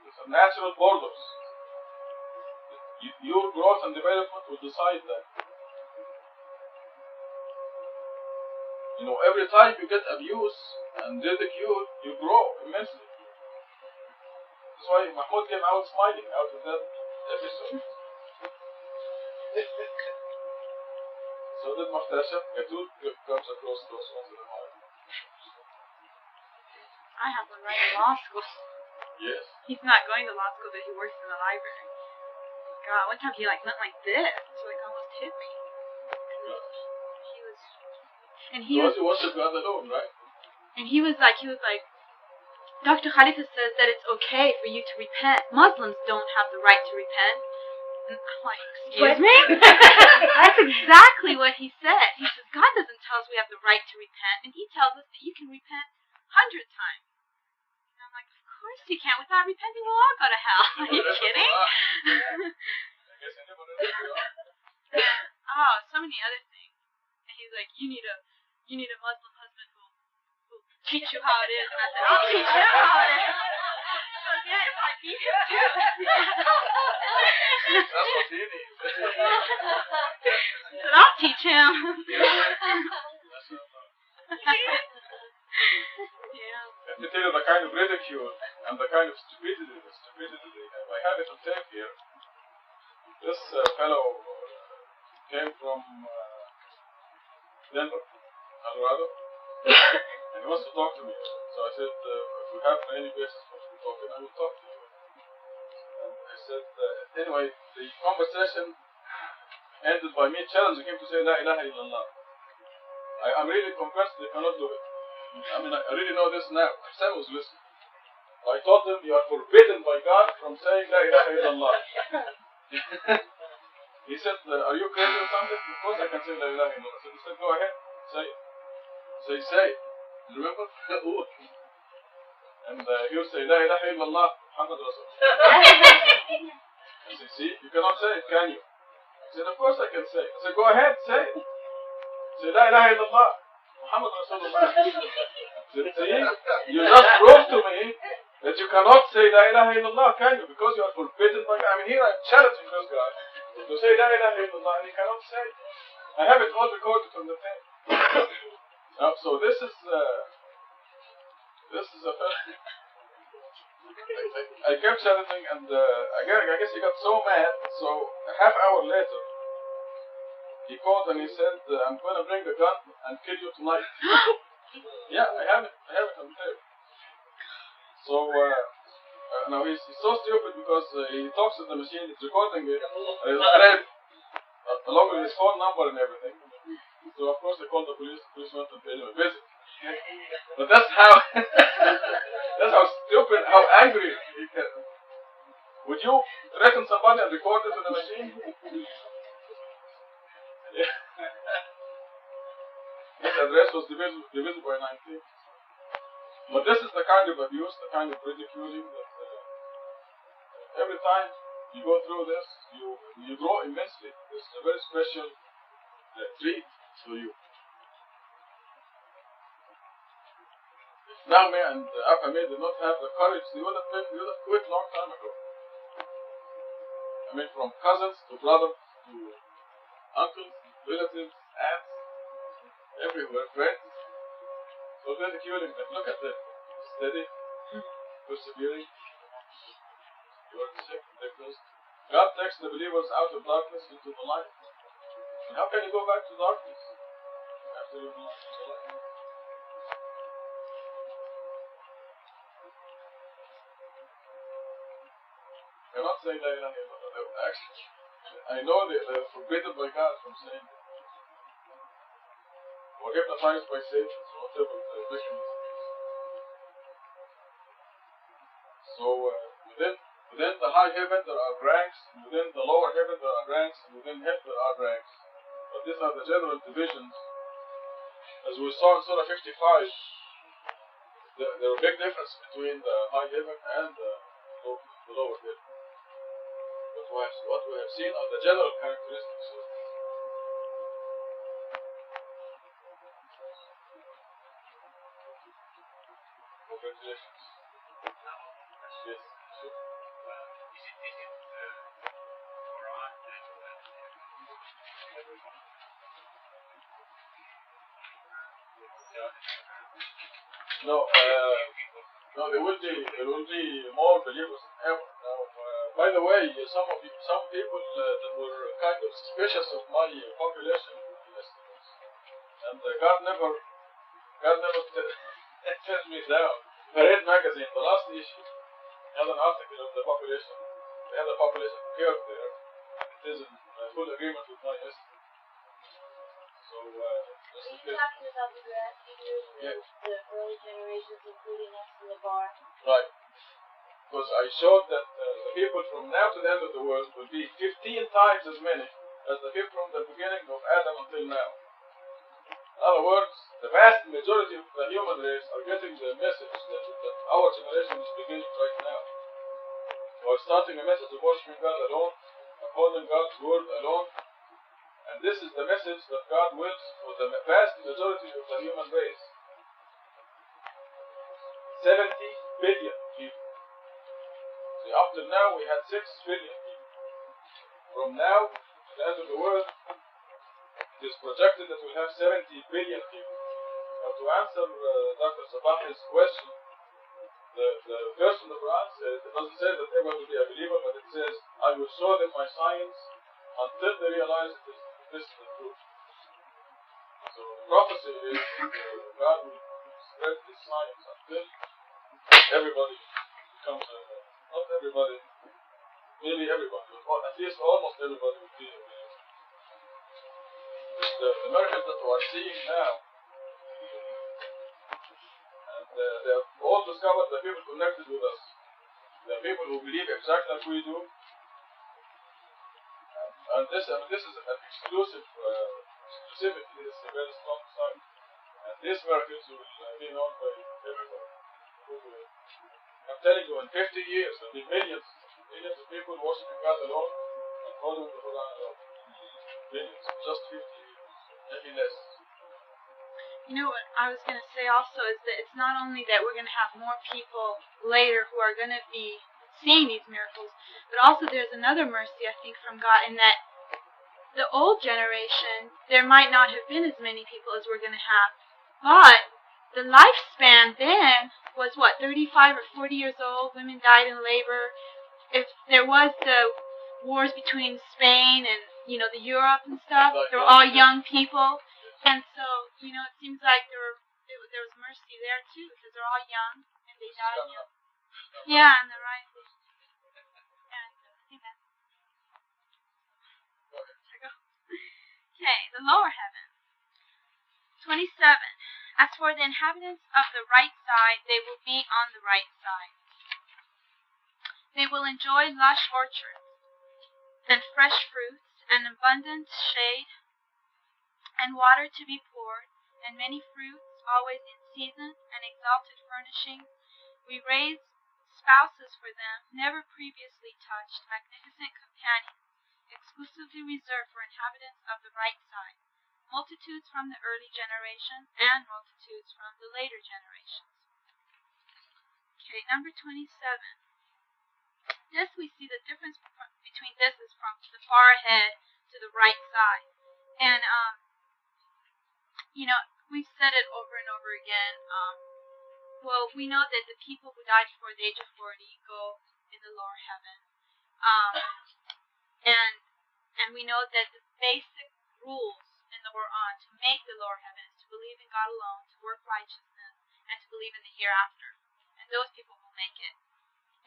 There's some natural borders. Your growth and development will decide that. You know, every time you get abused and ridiculed, you grow immensely. That's why Mahmoud came out smiling out of that episode. So did Muhtasib. Gatul comes across those ones in the heart. I have one right in law school. Yes. He's not going to law school, but he works in the library. God, one time he went like this, so almost hit me. Gosh. He was you worship God alone, right? And he was like, Dr. Khalifa says that it's okay for you to repent. Muslims don't have the right to repent. And I'm like, excuse me? That's exactly what he said. He says, God doesn't tell us we have the right to repent, and he tells us that you can repent 100 times. And I'm like, of course you can't. Without repenting, we'll all go to hell. Are you kidding? I guess I never knew. Oh, so many other things. And he's like, you need a Muslim husband who'll teach you how it is. And I said, I'll teach him how it is. So yes, I beat him too. That's what he needs. I said, I'll teach him. Yeah. Let me tell you the kind of ridicule and the kind of stupidity they have. I have it on tape here. This fellow came from Denver, Colorado, and he wants to talk to me. So I said, if we have any basis for talking, I will talk to you. And I said, anyway, the conversation ended by me challenging him to say La ilaha illallah. I'm really convinced they cannot do it. I mean, I really know this now. Sam was listening. I told him, you are forbidden by God from saying La ilaha illallah. He said, are you crazy or something? Of course I can say La ilaha illallah. So he said, go ahead, say it. So he say it. Remember? And he would say, La ilaha illallah, Muhammad Rasulullah. I said, see, you cannot say it, can you? He said, of course I can say it. I said, go ahead, say it. Say, La ilaha illallah, Muhammad Rasulullah. See, you just proved to me that you cannot say La ilaha illallah, can you? Because you are forbidden by God. I mean, here I'm challenging this guy to say La ilaha illallah, and he cannot say it. I have it all recorded on the tape. So this is a I kept challenging, and I guess he got so mad. So a half hour later, he called and he said, I'm going to bring a gun and kill you tonight. Yeah, I have it on tape. So now he's so stupid because he talks to the machine, it's recording it, it's straight, along with his phone number and everything. So of course they called the police went and paid him a visit. But that's how stupid, how angry he can. Would you threaten somebody and record it to the machine? Yeah. His address was divisible by 19. But this is the kind of abuse, the kind of ridiculing that every time you go through this, you grow immensely. This is a very special treat for you. If Naghmeh and Alfatehe did not have the courage, they would have quit long time ago. I mean, from cousins to brothers to uncles, relatives, aunts, everywhere, friends. So ridiculing them. Look at them. Steady, persevering. You are sick, diagnosed. God takes the believers out of darkness into the light. And how can you go back to darkness after you've lost the light? You cannot say La ilaha illallah. Actually, I know they're forbidden by God from saying it. Or hypnotized by Satan, so whatever the mechanism is. So within the high heaven there are ranks, within the lower heaven there are ranks, and within hell there are ranks. But these are the general divisions. As we saw in Surah 55, there are a big difference between the high heaven and the lower heaven. But what we have seen are the general characteristics of it. Congratulations. Yes. Sure. No, there will be more believers than ever. Now, by the way, some people that were kind of suspicious of my population estimates, and God never turns me down. Parade magazine, the last issue, had an article of the population. They had a population curve there. It is in full agreement with my estimate. So, just in case. Talking about the grass eaters, the early generations, including us in the bar. Right. Because I showed that the people from now to the end of the world will be 15 times as many as the people from the beginning of Adam until now. In other words, the vast majority of the human race are getting the message that our generation is beginning right now. We're starting a message of worshiping God alone, upholding God's word alone, and this is the message that God wills for the vast majority of the human race. 70 billion people. See, up till now we had 6 billion people. From now to the end of the world, it is projected that we'll have 70 billion people. Now, to answer Dr. Sabahi's question, the verse in the Quran says, it doesn't say that everyone will be a believer, but it says, I will show them my science until they realize this is the truth. So prophecy is God will spread His science until everybody becomes not everybody, maybe everybody, or at least almost everybody will be the miracles that we are seeing now, and they have all discovered the people connected with us, the people who believe exactly like we do, and this is an exclusive exclusivity is a very strong sign, and these miracles will be known by everybody. I'm telling you, in 50 years there will be millions of people worshiping God alone and following the Quran alone. Millions, just 50 years, maybe less. You know what I was going to say also is that it's not only that we're going to have more people later who are going to be seeing these miracles, but also there's another mercy, I think, from God in that the old generation, there might not have been as many people as we're going to have, but the lifespan then was, 35 or 40 years old, women died in labor. If there was the wars between Spain and, the Europe and stuff, they were all young people. And so, it seems like there was mercy there too, because they're all young and they died young. Yeah, and they're right. Okay, the lower heaven. 27. As for the inhabitants of the right side, they will be on the right side. They will enjoy lush orchards and fresh fruits and abundant shade and water to be poured, and many fruits, always in season, and exalted furnishings. We raise spouses for them, never previously touched, magnificent companions, exclusively reserved for inhabitants of the right side, multitudes from the early generation, and multitudes from the later generations. Okay, number 27. This we see the difference between this is from the far ahead to the right side. And, we've said it over and over again. Well, we know that the people who died before the age of 40 go in the lower heaven. And we know that the basic rules in the Quran to make the lower heaven is to believe in God alone, to work righteousness, and to believe in the hereafter. And those people will make it.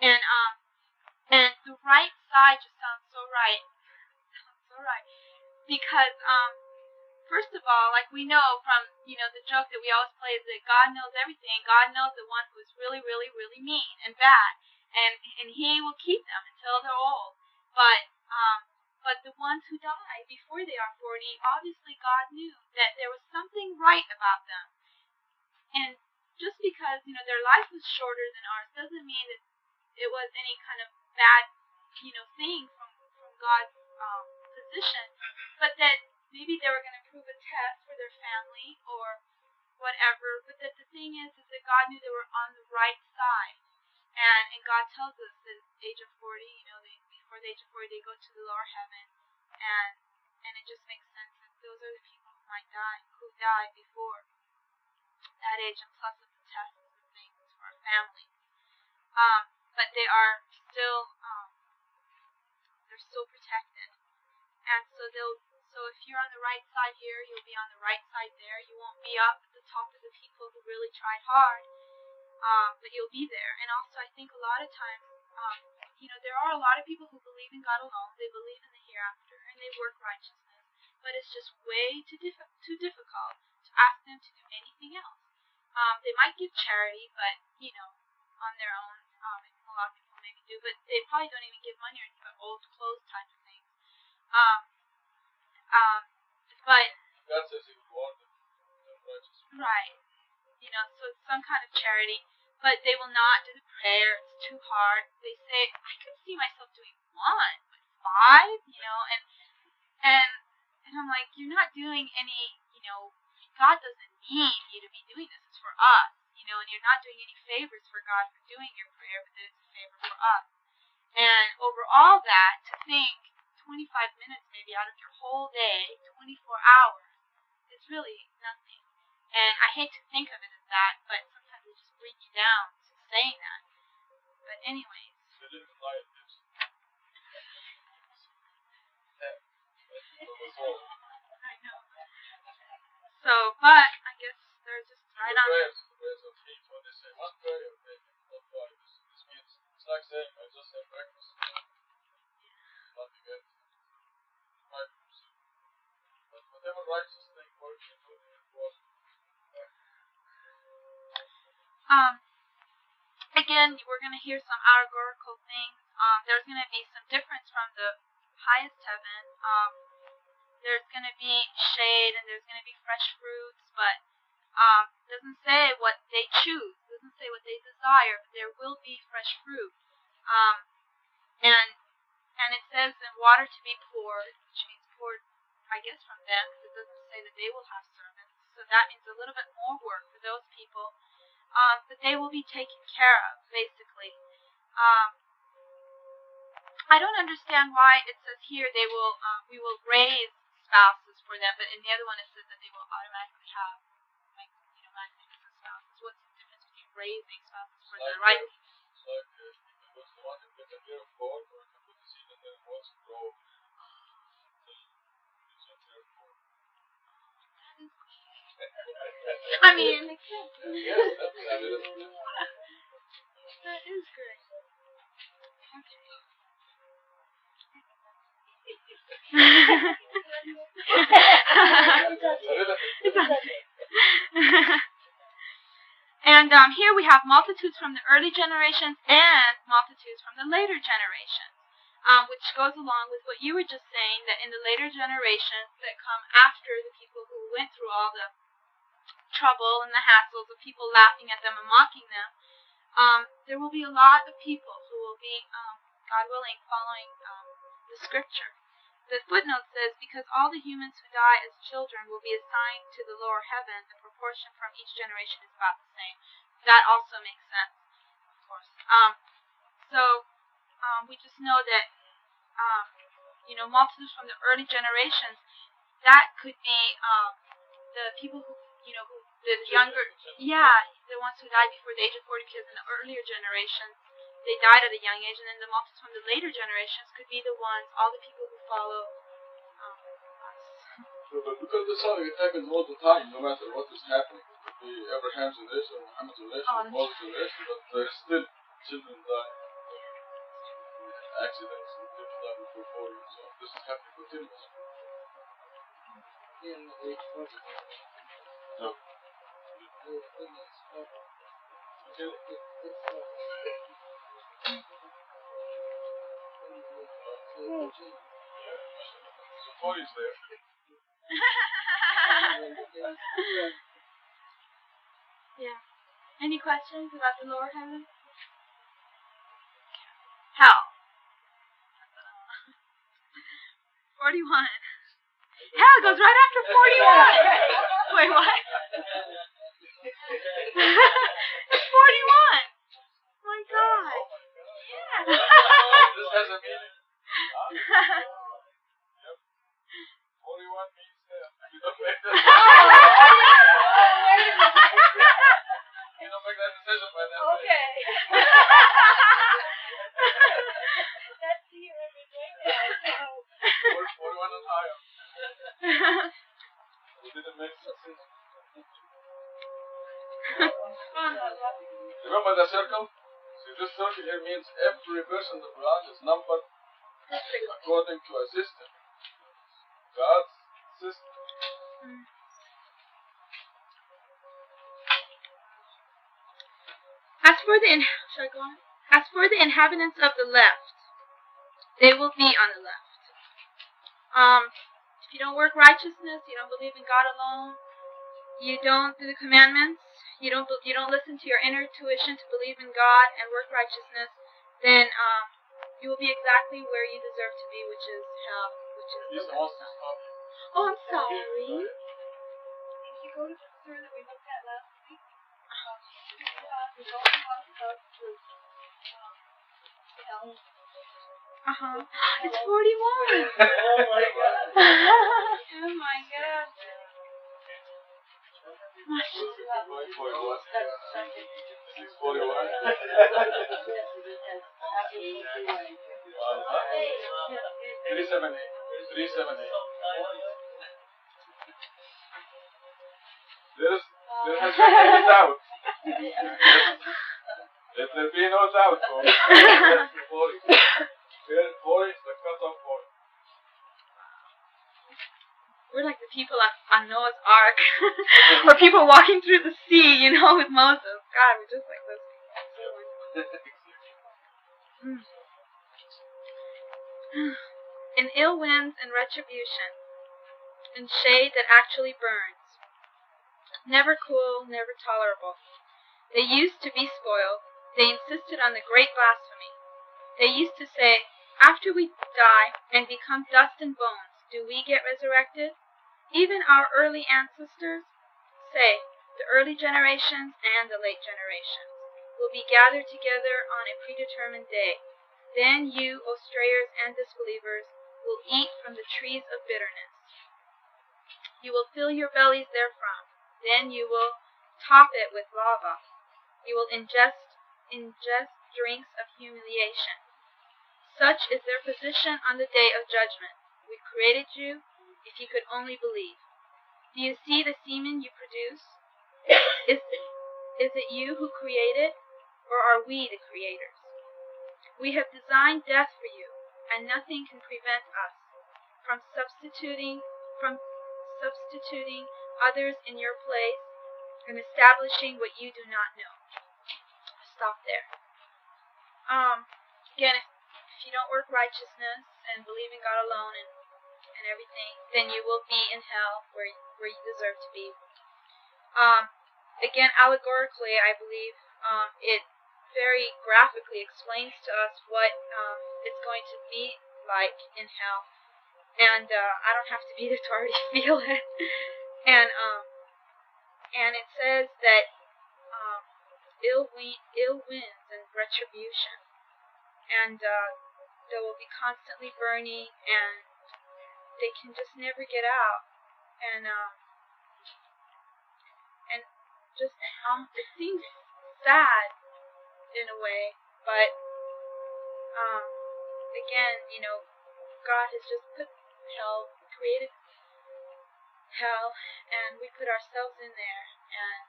And the right side just sounds so right. Because, first of all, like we know from, the joke that we always play is that God knows everything. God knows the one who is really, really, really mean and bad. And He will keep them until they're old. But the ones who die before they are 40, obviously God knew that there was something right about them. And just because, their life was shorter than ours doesn't mean that it was any kind of bad, thing from God's position. But that maybe they were going to prove a test for their family or whatever, but that the thing is that God knew they were on the right side. And God tells us that at the age of 40, before the age of 40, they go to the lower heaven. And it just makes sense that those are the people who died before that age, and plus of the tests and things for our family. But they are still, they're still protected. And so if you're on the right side here, you'll be on the right side there. You won't be up at the top of the people who really tried hard, but you'll be there. And also, I think a lot of times, there are a lot of people who believe in God alone. They believe in the hereafter, and they work righteousness. But it's just way too difficult to ask them to do anything else. They might give charity, but, on their own. A lot of people maybe do, but they probably don't even give money or anything, but old clothes type of things. But God says He would want them righteous. Right. So it's some kind of charity, but they will not do the prayer. It's too hard. They say, I could see myself doing 1, but 5, and I'm like, you're not doing any, God doesn't need you to be doing this. It's for us, and you're not doing any favors for God for doing your prayer, but it's a favor for us. And over all that, to think 25 minutes maybe out of your whole day, 24 hours, is really nothing. And I hate to think of it as that, but sometimes it just brings you down to saying that. But anyways. I know. So, but Again, we're going to hear some allegorical things. There's going to be some difference from the highest heaven. There's going to be shade and there's going to be fresh fruits, but it doesn't say what they choose. It doesn't say what they desire, but there will be fresh fruit. And it says in water to be poured, which means poured, I guess, from them, because it doesn't say that they will have servants. So that means a little bit more work for those people. But they will be taken care of, basically. I don't understand why it says here we will raise spouses for them, but in the other one it says that they will automatically have, magnificent spouses. What's the difference between raising spouses for the right? It's like if it was the one that took care of God, or if it was the seed and then it wants to grow until it's not there for. I mean, it makes sense. Yes, that is good. That is great. And here we have multitudes from the early generations and multitudes from the later generations, which goes along with what you were just saying, that in the later generations that come after the people who went through all the trouble and the hassles of people laughing at them and mocking them, there will be a lot of people who will be, God willing, following the scripture. The footnote says, because all the humans who die as children will be assigned to the lower heaven, the proportion from each generation is about the same. That also makes sense, of course. We just know that, multitudes from the early generations, that could be the people who, the younger, the ones who died before the age of 40, because in the earlier generations, they died at a young age, and then the multitudes from the later generations could be the ones, all the people who follow us. Sure, but because this how it happens all the time, no matter what is happening. It could be Abraham's generation, or Muhammad's generation, or Moses' generation, but there's still children die. Accidents, and people die before 40, so this is happening continuously. No. So 40 is there. Yeah. Any questions about the lower heaven? Hell. 41. Hell goes right after 41. Wait, what? It's 41. Oh my God. Yeah. This has a meaning. Yep. 41 means you don't make that decision. You don't make that decision by that way. Okay. That's the year of the day now. 41 and higher. We didn't make sense. Remember the circle? See, this circle here means every person in the Quran is numbered according to a system. God's system. As for the inhabitants of the left, they will be on the left. If you don't work righteousness, you don't believe in God alone, you don't do the commandments, you don't listen to your inner intuition to believe in God and work righteousness, then you will be exactly where you deserve to be, which is hell, which is the left side. Oh, I'm sorry. If you go to the Sura that we looked at last week, we don't talk about hell. It's 41. Oh my God. Oh my God. This is 41. 378. 378. There has been any doubt. Let there be no doubt, folks. 40. 40 is the cutoff point. We're like the people on Noah's Ark, or people walking through the sea, with Moses. God, we're just like those people. So in ill winds and retribution, in shade that actually burns, never cool, never tolerable. They used to be spoiled. They insisted on the great blasphemy. They used to say, after we die and become dust and bones, do we get resurrected? Even our early ancestors say, the early generations and the late generations will be gathered together on a predetermined day. Then you, O strayers and disbelievers, will eat from the trees of bitterness. You will fill your bellies therefrom. Then you will top it with lava. You will ingest drinks of humiliation. Such is their position on the day of judgment. We created you, if you could only believe. Do you see the semen you produce? Is it you who created, or are we the creators? We have designed death for you, and nothing can prevent us from substituting others in your place and establishing what you do not know. Stop there. Again, if you don't work righteousness and believe in God alone and everything, then you will be in hell where you deserve to be. Again, allegorically, I believe it very graphically explains to us what it's going to be like in hell. And I don't have to be there to already feel it. And it says that ill winds and retribution, and they will be constantly burning, and they can just never get out. And just it seems sad in a way, but again, God has just put created hell, and we put ourselves in there, and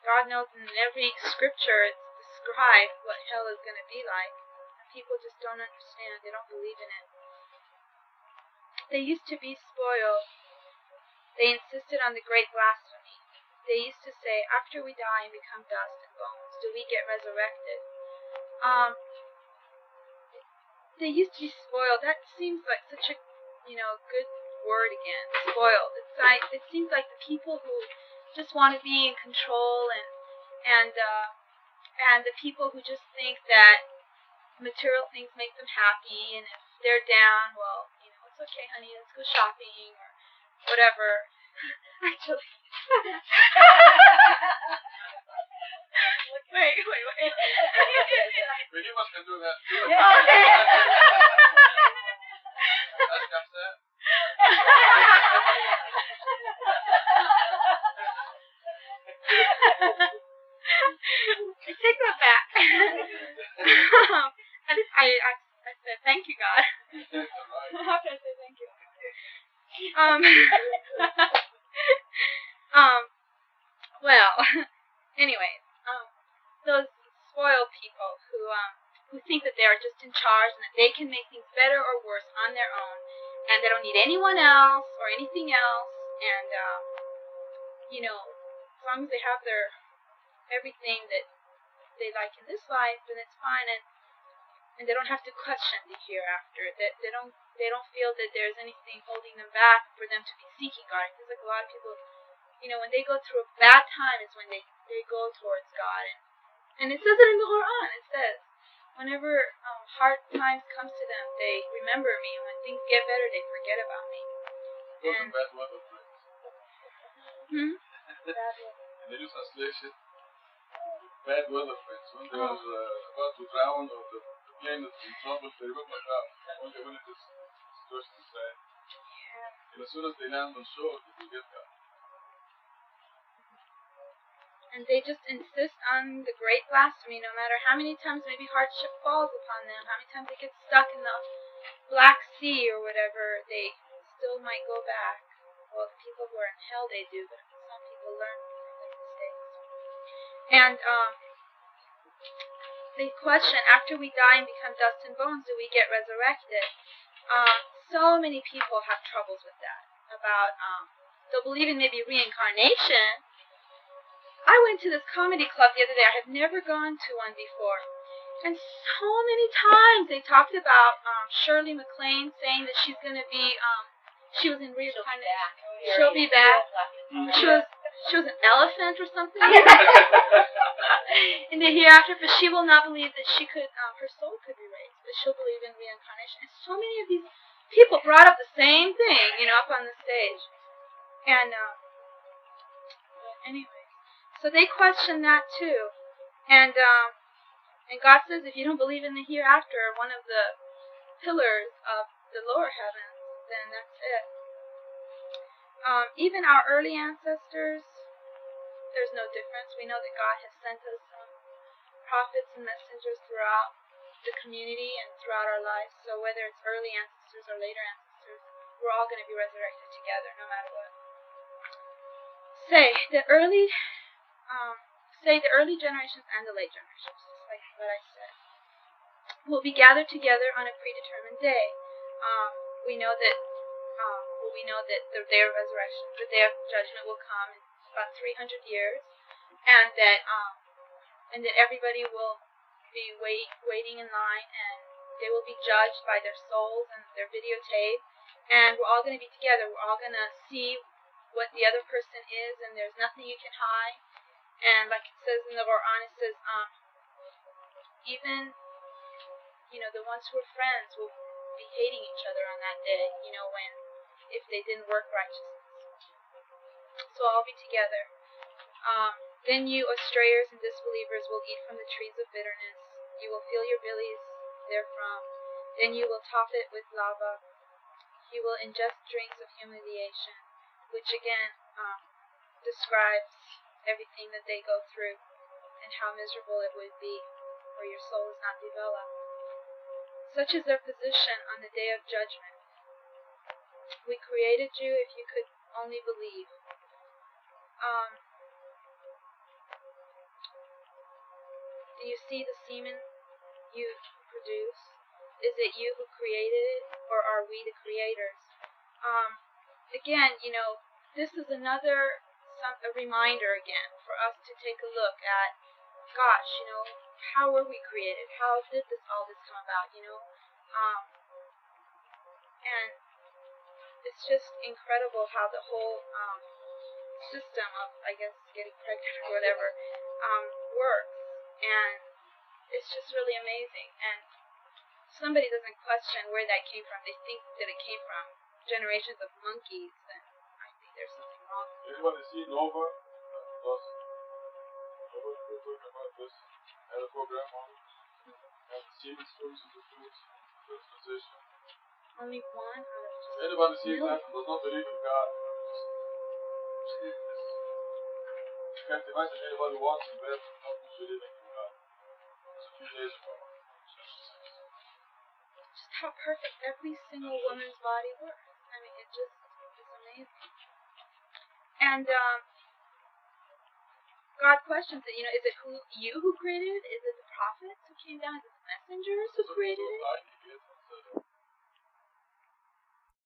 God knows in every scripture it's described what hell is going to be like. And people just don't understand. They don't believe in it. They used to be spoiled. They insisted on the great blasphemy. They used to say, after we die and become dust and bones, do we get resurrected? They used to be spoiled. That seems like such a, good word again. Spoiled. It seems like the people who just want to be in control, and the people who just think that material things make them happy, and if they're down, well, it's okay, honey, let's go shopping or whatever. Actually, wait. Pretty much can do that. That's upset. I take that back. I said thank you, God. How can I say thank you? Well, anyways, those spoiled people who think that they are just in charge and that they can make things better or worse on their own, and they don't need anyone else or anything else, and as long as they have their everything that they like in this life, then it's fine, and they don't have to question the hereafter. That they don't feel that there's anything holding them back for them to be seeking God. It feels like a lot of people, when they go through a bad time is when they go towards God, and it says it in the Quran. It says, whenever hard times comes to them, they remember me, and when things get better, they forget about me. And bad weather, friends. In the new translation, bad weather, friends. When they are about to drown or the plane is in trouble, they remember God. Only when it is just the same. And as soon as they land on shore, they forget God. And they just insist on the great blasphemy, no matter how many times maybe hardship falls upon them, how many times they get stuck in the Black Sea or whatever, they still might go back. Well, the people who are in hell, they do, but some people learn from their mistakes. And the question, after we die and become dust and bones, do we get resurrected? So many people have troubles with that. They'll believe in maybe reincarnation, I went to this comedy club the other day. I have never gone to one before. And so many times they talked about Shirley MacLaine saying that she's going to be, she was in reincarnation. She'll be back. She was an elephant or something in the hereafter, but she will not believe that she could, her soul could be raised, but she'll believe in reincarnation. And so many of these people brought up the same thing, up on the stage. And, anyway, so they question that too. And God says if you don't believe in the hereafter, one of the pillars of the lower heavens, then that's it. Even our early ancestors, there's no difference. We know that God has sent us prophets and messengers throughout the community and throughout our lives. So whether it's early ancestors or later ancestors, we're all going to be resurrected together, no matter what. Say the early generations and the late generations, just like what I said, will be gathered together on a predetermined day. We know that the day of resurrection, the day of judgment, will come in about 300 years, and that everybody will be waiting in line, and they will be judged by their souls and their videotape, and we're all going to be together. We're all going to see what the other person is, and there's nothing you can hide. And like it says in the Quran, it says, even, the ones who are friends will be hating each other on that day, if they didn't work righteousness. So all be together. Then you, Astrayers and disbelievers, will eat from the trees of bitterness. You will fill your bellies therefrom. Then you will top it with lava. You will ingest drinks of humiliation, which again describes everything that they go through and how miserable it would be where your soul is not developed. Such is their position on the day of judgment. We created you if you could only believe. Do you see the semen you produce? Is it you who created it, or are we the creators? Again, this is a reminder again for us to take a look at, gosh, how were we created? How did all this come about? And it's just incredible how the whole system of, I guess, getting pregnant or whatever works. And it's just really amazing. And somebody doesn't question where that came from. They think that it came from generations of monkeys, then I think there's something wrong. Anybody see Nova? Nova, we're talking about this. Had a program on it. And the semen sources of foods, fertilization. Only one? Anybody sees that and does not believe in God? You can't imagine anybody watching that and not believing in God. It's a few days ago. Just how perfect every single woman's body works. I mean, it just is amazing. And God questions it. Is it you who created it? Is it the prophets who came down? Is it the messengers who created it?